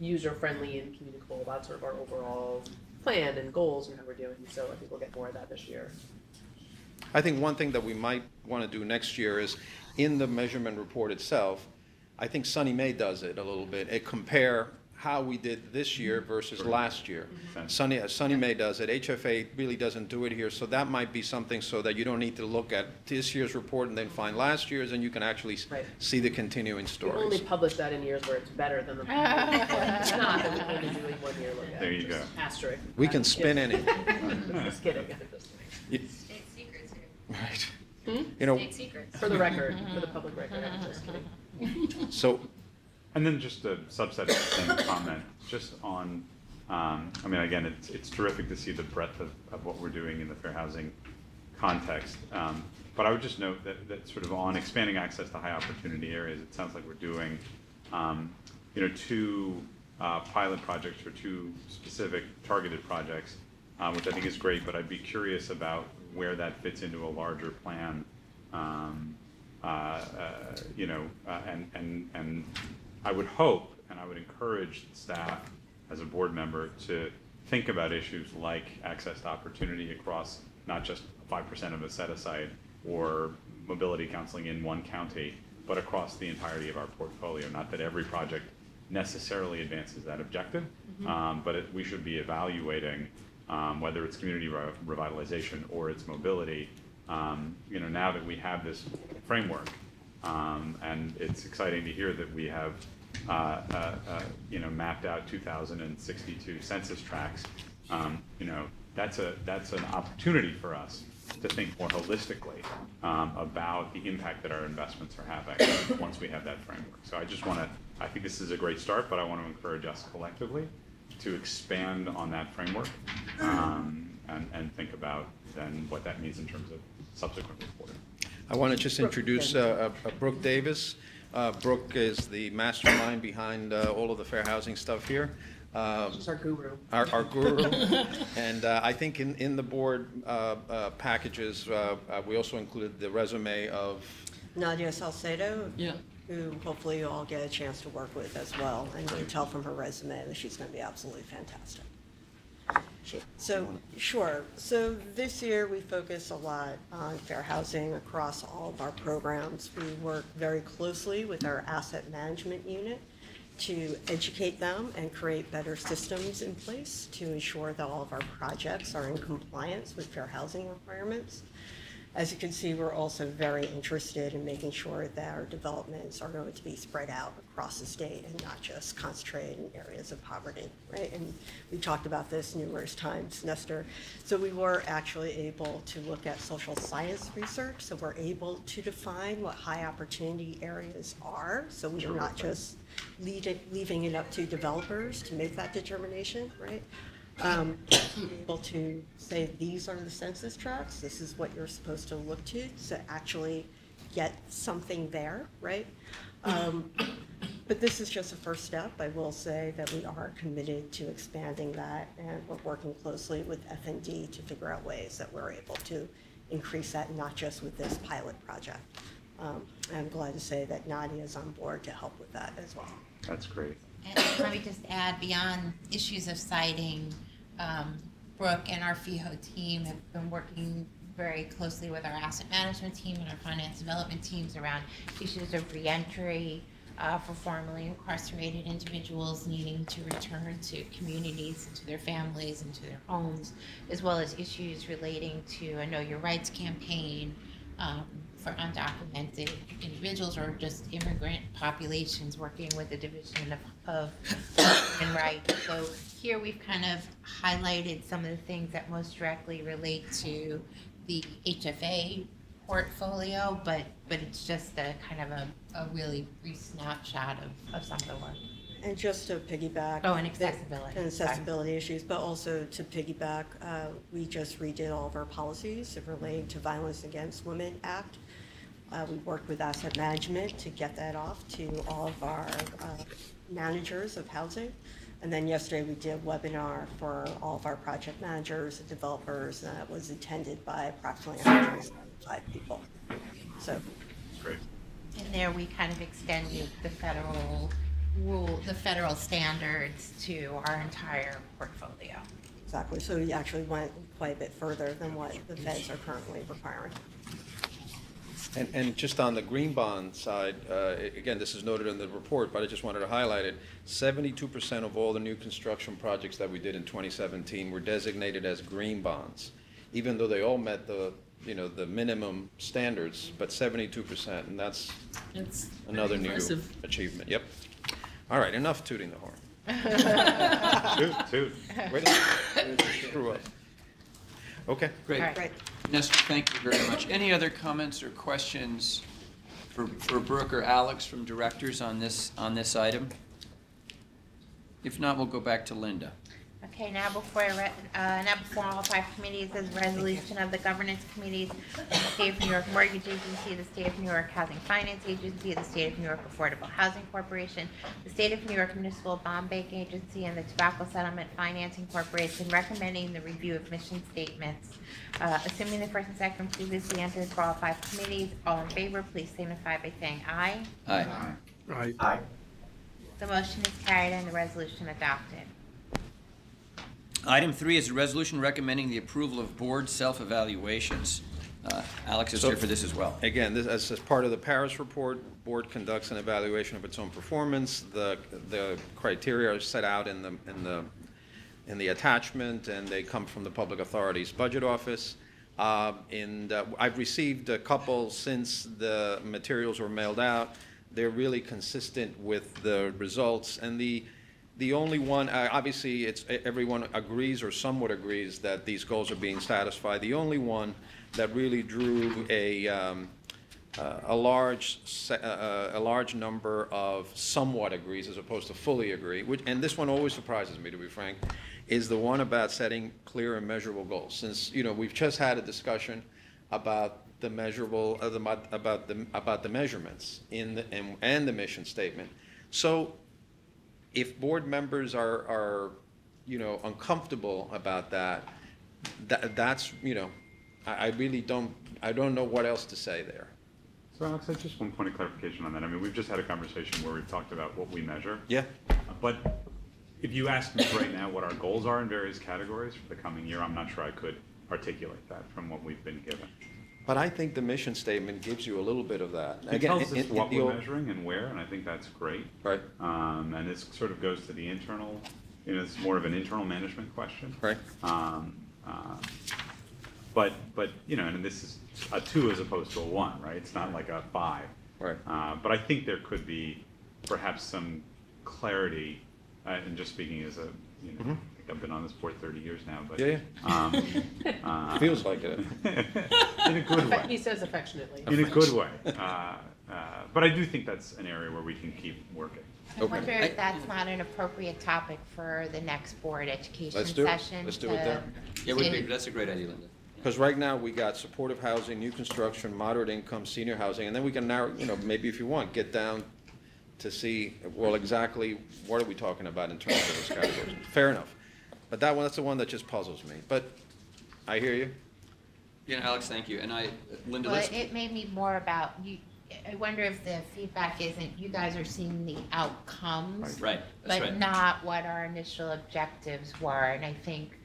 user-friendly and communicable about sort of our overall plan and goals and how we're doing. So I think we'll get more of that this year. I think one thing that we might want to do next year is, in the measurement report itself, I think Sunny May does it a little bit, compare how we did this year versus last year. Sunny May does it, HFA really doesn't do it here, so that might be something so that you don't need to look at this year's report and then find last year's, and you can actually Right. see the continuing We stories. only publish that in years where it's better than the previous report. It's not that we only do a 1 year look at. There you just go. Asterisk. We can spin anything. Just kidding. State secrets here. Right. You know, State secrets. For the record, for the public record, I'm just kidding. so, And then just a subset of the same comment, just on, I mean, again, it's terrific to see the breadth of what we're doing in the fair housing context. But I would just note that sort of on expanding access to high opportunity areas, it sounds like we're doing, you know, 2 pilot projects or 2 specific targeted projects, which I think is great, but I'd be curious about where that fits into a larger plan, you know, and I would hope, and I would encourage staff as a board member to think about issues like access to opportunity across not just 5% of a set aside or mobility counseling in one county, but across the entirety of our portfolio. Not that every project necessarily advances that objective, but we should be evaluating whether it's community revitalization or it's mobility, you know, now that we have this framework. And it's exciting to hear that we have, you know, mapped out 2,062 census tracts. You know, that's an opportunity for us to think more holistically about the impact that our investments are having once we have that framework. So I just want to, I think this is a great start, but I want to encourage us collectively to expand on that framework and think about then what that means in terms of subsequent reporting. I want to just introduce Brooke Davis. Brooke is the mastermind behind all of the fair housing stuff here. She's our guru. Our guru. And I think in the board packages, we also included the resume of Nadia Salcedo, who hopefully you all get a chance to work with as well. And you can tell from her resume that she's going to be absolutely fantastic. Sure. So this year we focus a lot on fair housing across all of our programs. We work very closely with our asset management unit, to educate them and create better systems in place to ensure that all of our projects are in compliance with fair housing requirements. As you can see, we're also very interested in making sure that our developments are going to be spread out across the state and not just concentrated in areas of poverty, right? And we talked about this numerous times, Nestor. So we were actually able to look at social science research, so we're able to define what high opportunity areas are, so we are not just leaving it up to developers to make that determination, right? Able to say these are the census tracts, this is what you're supposed to look to actually get something there, right? But this is just a first step. I will say that we are committed to expanding that, and we're working closely with FND to figure out ways that we're able to increase that, not just with this pilot project. I'm glad to say that Nadia is on board to help with that as well. That's great. And let me just add, beyond issues of siting, Brooke and our FIHO team have been working very closely with our asset management team and our finance development teams around issues of reentry for formerly incarcerated individuals needing to return to communities and to their families and to their homes, as well as issues relating to a Know Your Rights campaign for undocumented individuals or just immigrant populations, working with the Division of Human Rights. So here we've kind of highlighted some of the things that most directly relate to the HFA portfolio, but it's just a kind of a really brief snapshot of some of the work. And just to piggyback. Oh, and accessibility. And accessibility issues, but also to piggyback, we just redid all of our policies relating to Violence Against Women Act. We worked with asset management to get that off to all of our managers of housing. And then yesterday we did a webinar for all of our project managers and developers, and that was attended by approximately 105 people. So. Great. And there we kind of extended the federal standards to our entire portfolio. Exactly. So we actually went quite a bit further than what the feds are currently requiring. And just on the green bond side, again, this is noted in the report, but I just wanted to highlight it. 72% of all the new construction projects that we did in 2017 were designated as green bonds, even though they all met the minimum standards, but 72%, and that's another new achievement. Yep. All right, enough tooting the horn. Toot. Wait, screw up. Okay. Great. Right. Nestor, thank you very much. Any other comments or questions for Brooke or Alex from directors on this item? If not, we'll go back to Linda. Okay, now before all five committees is resolution of the governance committees of the State of New York Mortgage Agency, the State of New York Housing Finance Agency, the State of New York Affordable Housing Corporation, the State of New York Municipal Bond Bank Agency, and the Tobacco Settlement Financing Corporation recommending the review of mission statements. Assuming the first and second previously entered for all five committees, all in favor, please signify by saying aye. Aye. Aye. Aye. The motion is carried and the resolution adopted. Item 3 is a resolution recommending the approval of board self-evaluations. Alex is here for this as well. Again, this, as part of the Paris report, board conducts an evaluation of its own performance. The criteria are set out in the attachment, and they come from the Public Authority's Budget Office. I've received a couple since the materials were mailed out. They're really consistent with the results, and the only one, obviously, everyone agrees or somewhat agrees that these goals are being satisfied. The only one that really drew a large number of somewhat agrees as opposed to fully agree, and this one always surprises me, to be frank, is the one about setting clear and measurable goals. Since we've just had a discussion about the measurable, about the measurements and the mission statement. So if board members are uncomfortable about that's I really don't know what else to say there. So Alex, I just one point of clarification on that. I mean, we've just had a conversation where we've talked about what we measure. Yeah. But if you ask me right now what our goals are in various categories for the coming year, I'm not sure I could articulate that from what we've been given. But I think the mission statement gives you a little bit of that. It tells us what we're measuring and where, and I think that's great. Right. And this sort of goes to the internal, it's more of an internal management question. Right. But and this is a 2 as opposed to a 1, right? It's not like a 5. Right. But I think there could be perhaps some clarity, and just speaking as I think I've been on this board 30 years now, but feels like it. In a good way. He says affectionately. In a good way. But I do think that's an area where we can keep working. I wonder if that's not an appropriate topic for the next board education Let's do it. session. Let's do it there. Yeah, that's a great idea, Linda. Because right now, we got supportive housing, new construction, moderate income, senior housing, and then we can narrow, maybe if you want, get down to see, well, exactly what are we talking about in terms of those categories. Fair enough. But that's the one that just puzzles me. But I hear you. Yeah, Alex, thank you. And Linda, Well, it made me more about you. I wonder if the feedback isn't you guys are seeing the outcomes, right, that's but right. not what our initial objectives were. And I think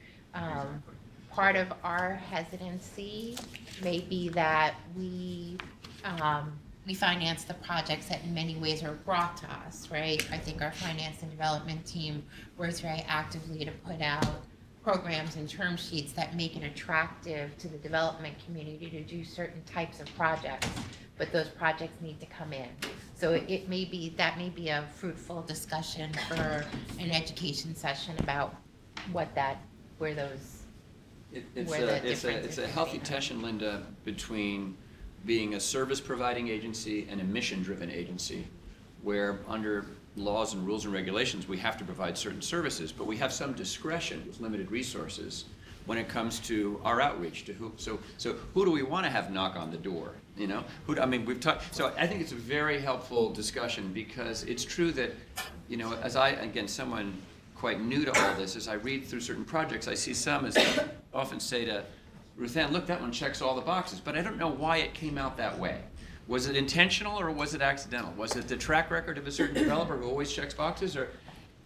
part of our hesitancy may be that we finance the projects that in many ways are brought to us, right? I think our finance and development team works very actively to put out programs and term sheets that make it attractive to the development community to do certain types of projects, but those projects need to come in. So that may be a fruitful discussion for an education session about where those It's a healthy tension, Linda, between being a service-providing agency and a mission-driven agency, where under laws and rules and regulations, we have to provide certain services, but we have some discretion with limited resources when it comes to our outreach to who. So who do we want to have knock on the door? We've talked. So I think it's a very helpful discussion because it's true that, as someone quite new to all this, as I read through certain projects, I see some, as I often say to Ruth Ann, look, that one checks all the boxes, but I don't know why it came out that way. Was it intentional or was it accidental? Was it the track record of a certain developer who always checks boxes?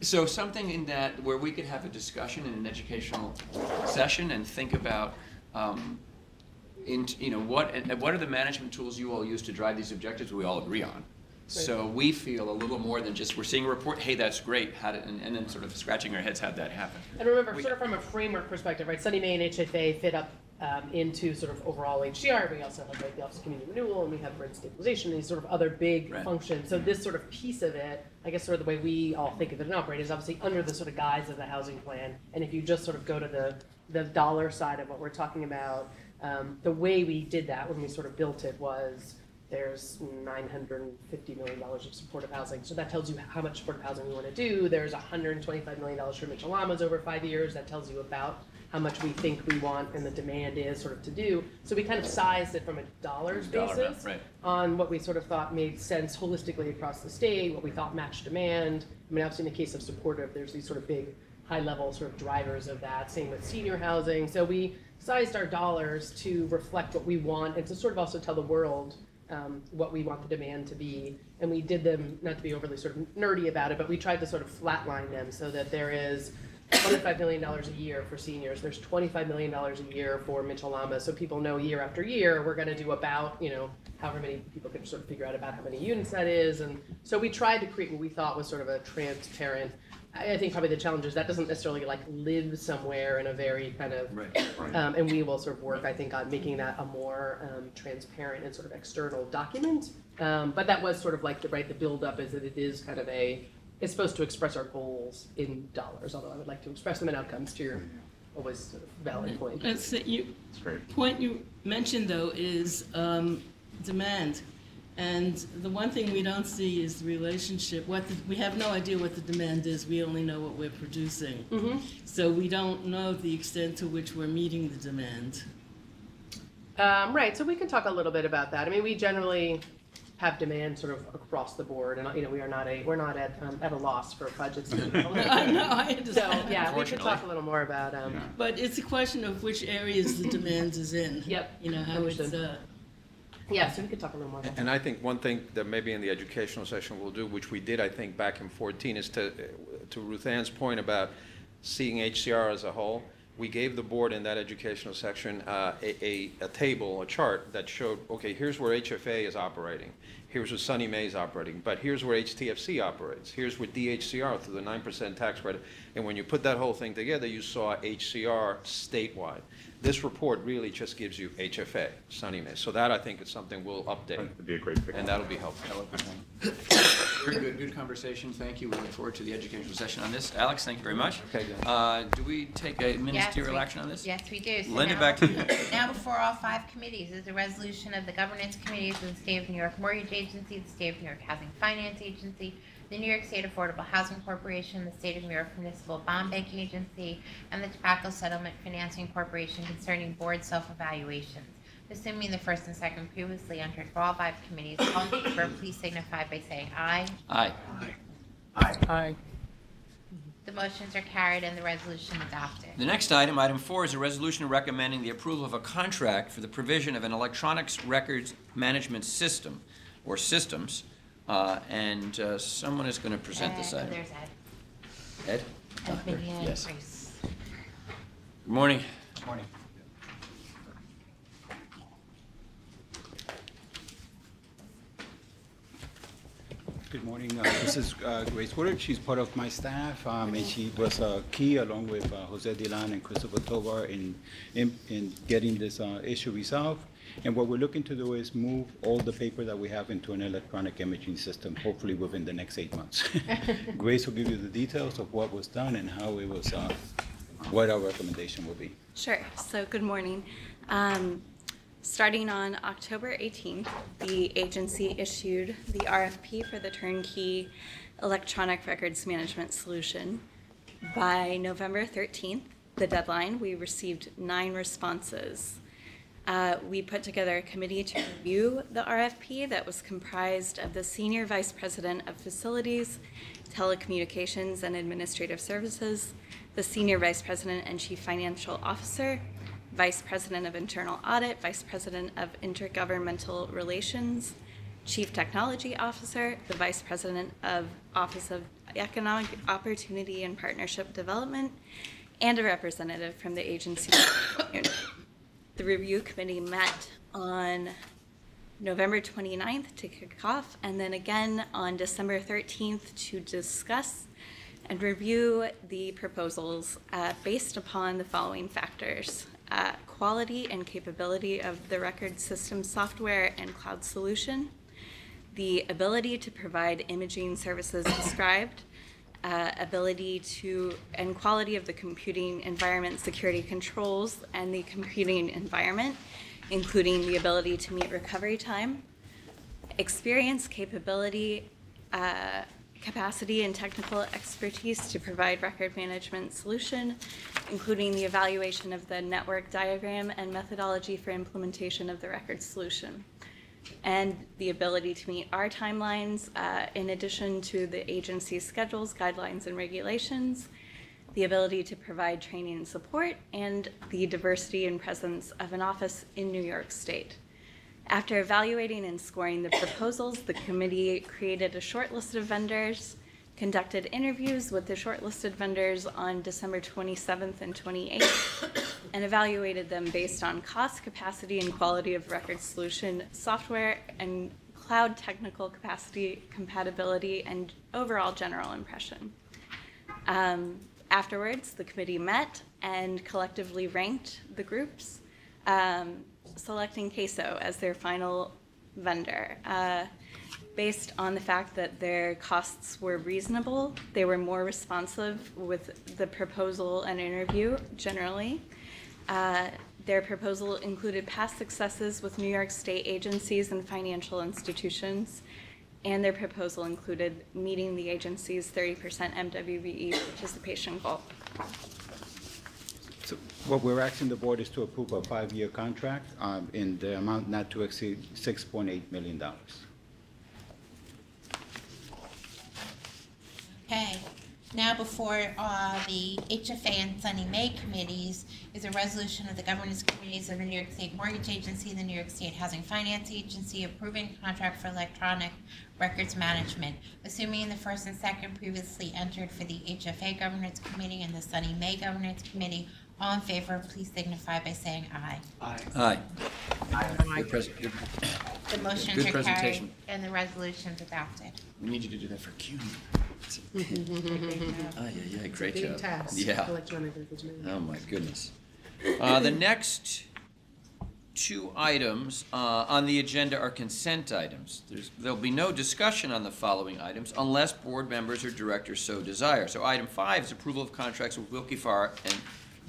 So something in that where we could have a discussion in an educational session and think about what are the management tools you all use to drive these objectives we all agree on. So we feel a little more than just we're seeing a report, hey, that's great, and then sort of scratching our heads, how'd that happen? And remember, sort of from a framework perspective, right, Sunny May and HFA fit up into sort of overall HDR. We also have the Office of Community Renewal, and we have rent stabilization, these sort of other big functions. So this sort of piece of it, I guess sort of the way we all think of it and operate is obviously under the sort of guise of the housing plan. And if you just sort of go to the dollar side of what we're talking about, the way we did that when we sort of built it was there's $950 million of supportive housing. So that tells you how much supportive housing we want to do. There's $125 million for Mitchell Lamas over 5 years. That tells you about how much we think we want and the demand is sort of to do. So we kind of sized it from a dollars basis on what we sort of thought made sense holistically across the state, what we thought matched demand. I mean, obviously in the case of supportive, there's these sort of big high level sort of drivers of that. Same with senior housing. So we sized our dollars to reflect what we want and to sort of also tell the world what we want the demand to be. And we did them, not to be overly sort of nerdy about it, but we tried to sort of flatline them so that there is $25 million a year for seniors. There's $25 million a year for Mitchell Lamas. So people know year after year, we're going to do about, however many people can sort of figure out about how many units that is. And so we tried to create what we thought was sort of a transparent, I think probably the challenge is that doesn't necessarily live somewhere in a very kind of, and we will sort of work, I think, on making that a more transparent and sort of external document. But that was sort of like the build-up is that it is kind of it's supposed to express our goals in dollars, although I would like to express them in outcomes to your always sort of valid point. Point you mentioned, though, is demand. And the one thing we don't see is the relationship. We have no idea what the demand is. We only know what we're producing. Mm-hmm. So we don't know the extent to which we're meeting the demand. Right. So we can talk a little bit about that. I mean, we generally have demand sort of across the board, and we're not at a loss for budgets. I know, I understand. So yeah, we could talk a little more about. But it's a question of which areas the demand is in. Yep. How it's. Yeah, so we could talk a little more about that. And I think one thing that maybe in the educational session we'll do, which we did, I think, back in 2014, is to Ruth Ann's point about seeing HCR as a whole. we gave the board in that educational section a table, a chart that showed, okay, here's where HFA is operating, here's where Sunny May is operating, but here's where HTFC operates, here's where DHCR through the 9% tax credit. And when you put that whole thing together, you saw HCR statewide. This report really just gives you HFA, Sunny May. So that, I think, is something we'll update. That'd be a great picture. And that'll be helpful. Very good, good conversation. Thank you. We look forward to the educational session on this. Alex, thank you very much. Okay, good. Do we take a ministerial action on this? Yes, we do. So Linda, now- back to you. Now before all 5 committees is a resolution of the governance committees of the State of New York Mortgage Agency, the State of New York Housing Finance Agency, the New York State Affordable Housing Corporation, the State of New York Municipal Bond Banking Agency, and the Tobacco Settlement Financing Corporation concerning board self-evaluations. Assuming the first and second previously entered for all 5 committees, all in favor, please signify by saying aye. Aye. Aye. The motions are carried and the resolution adopted. The next item, item 4, is a resolution recommending the approval of a contract for the provision of an electronics records management system, or systems, and someone is going to present this item. There's Ed. Ed? Ed Minion, Yes. Grace. Good morning. Morning. Good morning. This is Grace Woodard. She's part of my staff, and she was key, along with Jose Dilan and Christopher Tovar, in getting this issue resolved. And what we're looking to do is move all the paper that we have into an electronic imaging system, hopefully within the next 8 months. Grace will give you the details of what was done and how it was, what our recommendation will be. Sure. So good morning. Starting on October 18th, the agency issued the RFP for the turnkey electronic records management solution. By November 13th, the deadline, we received 9 responses. We put together a committee to review the RFP that was comprised of the Senior Vice President of Facilities, Telecommunications and Administrative Services, the Senior Vice President and Chief Financial Officer, Vice President of Internal Audit, Vice President of Intergovernmental Relations, Chief Technology Officer, the Vice President of Office of Economic Opportunity and Partnership Development, and a representative from the agency. The review committee met on November 29th to kick off, and then again on December 13th to discuss and review the proposals based upon the following factors: quality and capability of the record system software and cloud solution, the ability to provide imaging services described, ability to and quality of the computing environment security controls and the computing environment, including the ability to meet recovery time, experience, capability, capacity and technical expertise to provide record management solution, including the evaluation of the network diagram and methodology for implementation of the record solution, and the ability to meet our timelines in addition to the agency's schedules, guidelines, and regulations, the ability to provide training and support, and the diversity and presence of an office in New York State. After evaluating and scoring the proposals, the committee created a short list of vendors, conducted interviews with the shortlisted vendors on December 27th and 28th, and evaluated them based on cost, capacity, and quality of record solution, software, and cloud technical capacity, compatibility, and overall general impression. Afterwards, the committee met and collectively ranked the groups, selecting CAISO as their final vendor. Based on the fact that their costs were reasonable, they were more responsive with the proposal and interview generally. Their proposal included past successes with New York State agencies and financial institutions, and their proposal included meeting the agency's 30% MWBE participation goal. So what we're asking the board is to approve a 5-year contract in the amount not to exceed $6.8 million. Okay, now before the HFA and Sunny May committees is a resolution of the governance committees of the New York State Mortgage Agency, the New York State Housing Finance Agency, approving contract for electronic records management, assuming the first and second previously entered for the HFA Governance Committee and the Sunny May Governance Committee, All in favor, please signify by saying aye. Aye. Good good The motions Good are carried presentation. and the resolution's adopted. We need you to do that for CUNY. Yeah, great Big job. task, Yeah. electronic records management. Oh, my goodness. The next two items on the agenda are consent items. There'll be no discussion on the following items unless board members or directors so desire. So item 5 is approval of contracts with Wilkie Farr and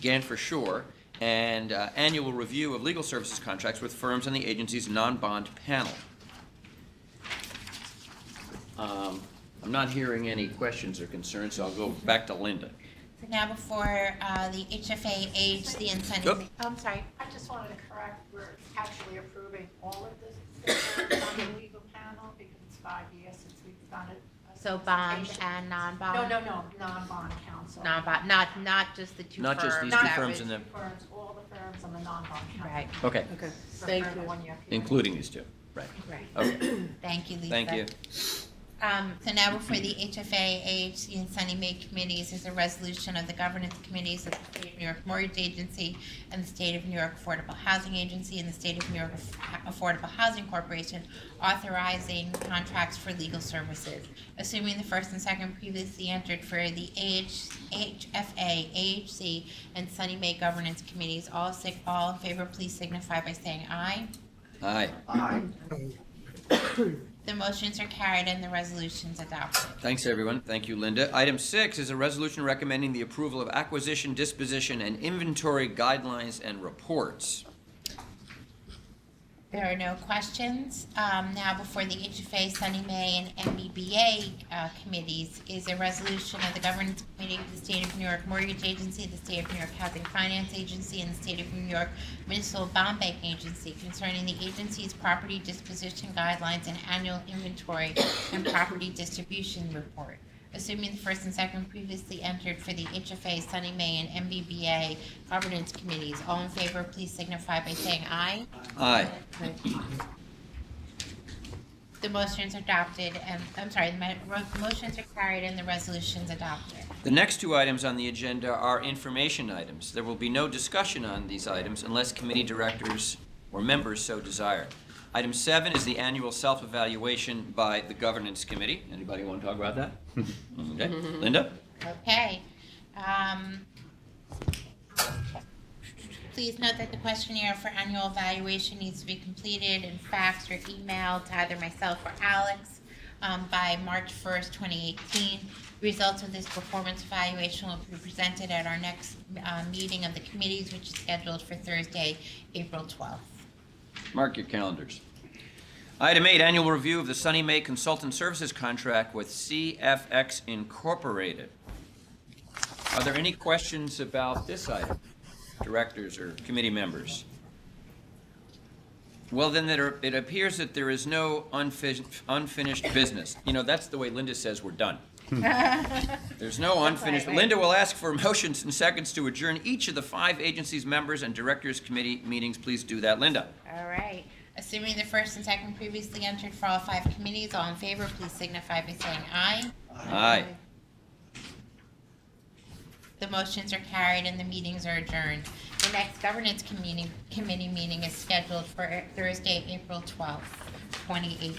Ganfor Shore, and annual review of legal services contracts with firms on the agency's non-bond panel. I'm not hearing any questions or concerns, so I'll go back to Linda. So now before the HFA, the incentive. Yep. Oh, I'm sorry. I just wanted to correct, we're actually approving all of this on the legal panel because it's 5 years since we've done it. So bond and non-bond? No, non-bond counsel. Non-bond, not just the two firms. Not just these two that firms was- and them, Firms, all the firms on the non-bond counsel. Right. okay, Okay, For thank the you. 1 year period. including these two, right. Right. Okay, Thank you, Lisa. thank you. So now before the HFA, AHC, and Sunny May committees is a resolution of the governance committees of the State of New York Mortgage Agency and the State of New York Affordable Housing Agency and the State of New York Affordable Housing Corporation authorizing contracts for legal services. Assuming the first and second previously entered for the HFA, AHC, and Sunny May governance committees, all in favor, please signify by saying aye. Aye. The motions are carried and the resolution's adopted. Thanks, everyone. Thank you, Linda. Item 6 is a resolution recommending the approval of acquisition, disposition, and inventory guidelines and reports. There are no questions. Now before the HFA, Sunny May, and MBBA committees is a resolution of the Governance Committee of the State of New York Mortgage Agency, the State of New York Housing Finance Agency, and the State of New York Municipal Bond Bank Agency concerning the agency's property disposition guidelines and annual inventory and property distribution report. Assuming the first and second previously entered for the HFA, Sunny May, and MBBA governance committees. All in favor, please signify by saying aye. Aye. The motions are adopted, and, I'm sorry, the motions are carried and the resolution's adopted. The next two items on the agenda are information items. There will be no discussion on these items unless committee directors or members so desire. Item 7 is the annual self-evaluation by the Governance Committee. Anybody want to talk about that? Okay. Linda? Okay. Please note that the questionnaire for annual evaluation needs to be completed and faxed or emailed to either myself or Alex by March 1st, 2018. Results of this performance evaluation will be presented at our next meeting of the committees, which is scheduled for Thursday, April 12th. Mark your calendars. Item 8, annual review of the Sunny May Consultant Services contract with CFX Incorporated. Are there any questions about this item, directors or committee members? Well, then it appears that there is no unfinished business. You know, that's the way Linda says we're done. There's no unfinished. Right. Linda will ask for motions and seconds to adjourn each of the 5 agencies' members and directors' committee meetings. Please do that, Linda. All right. Assuming the first and second previously entered for all 5 committees, all in favor, please signify by saying aye. Aye. The motions are carried and the meetings are adjourned. The next governance committee meeting is scheduled for Thursday, April 12th, 2018.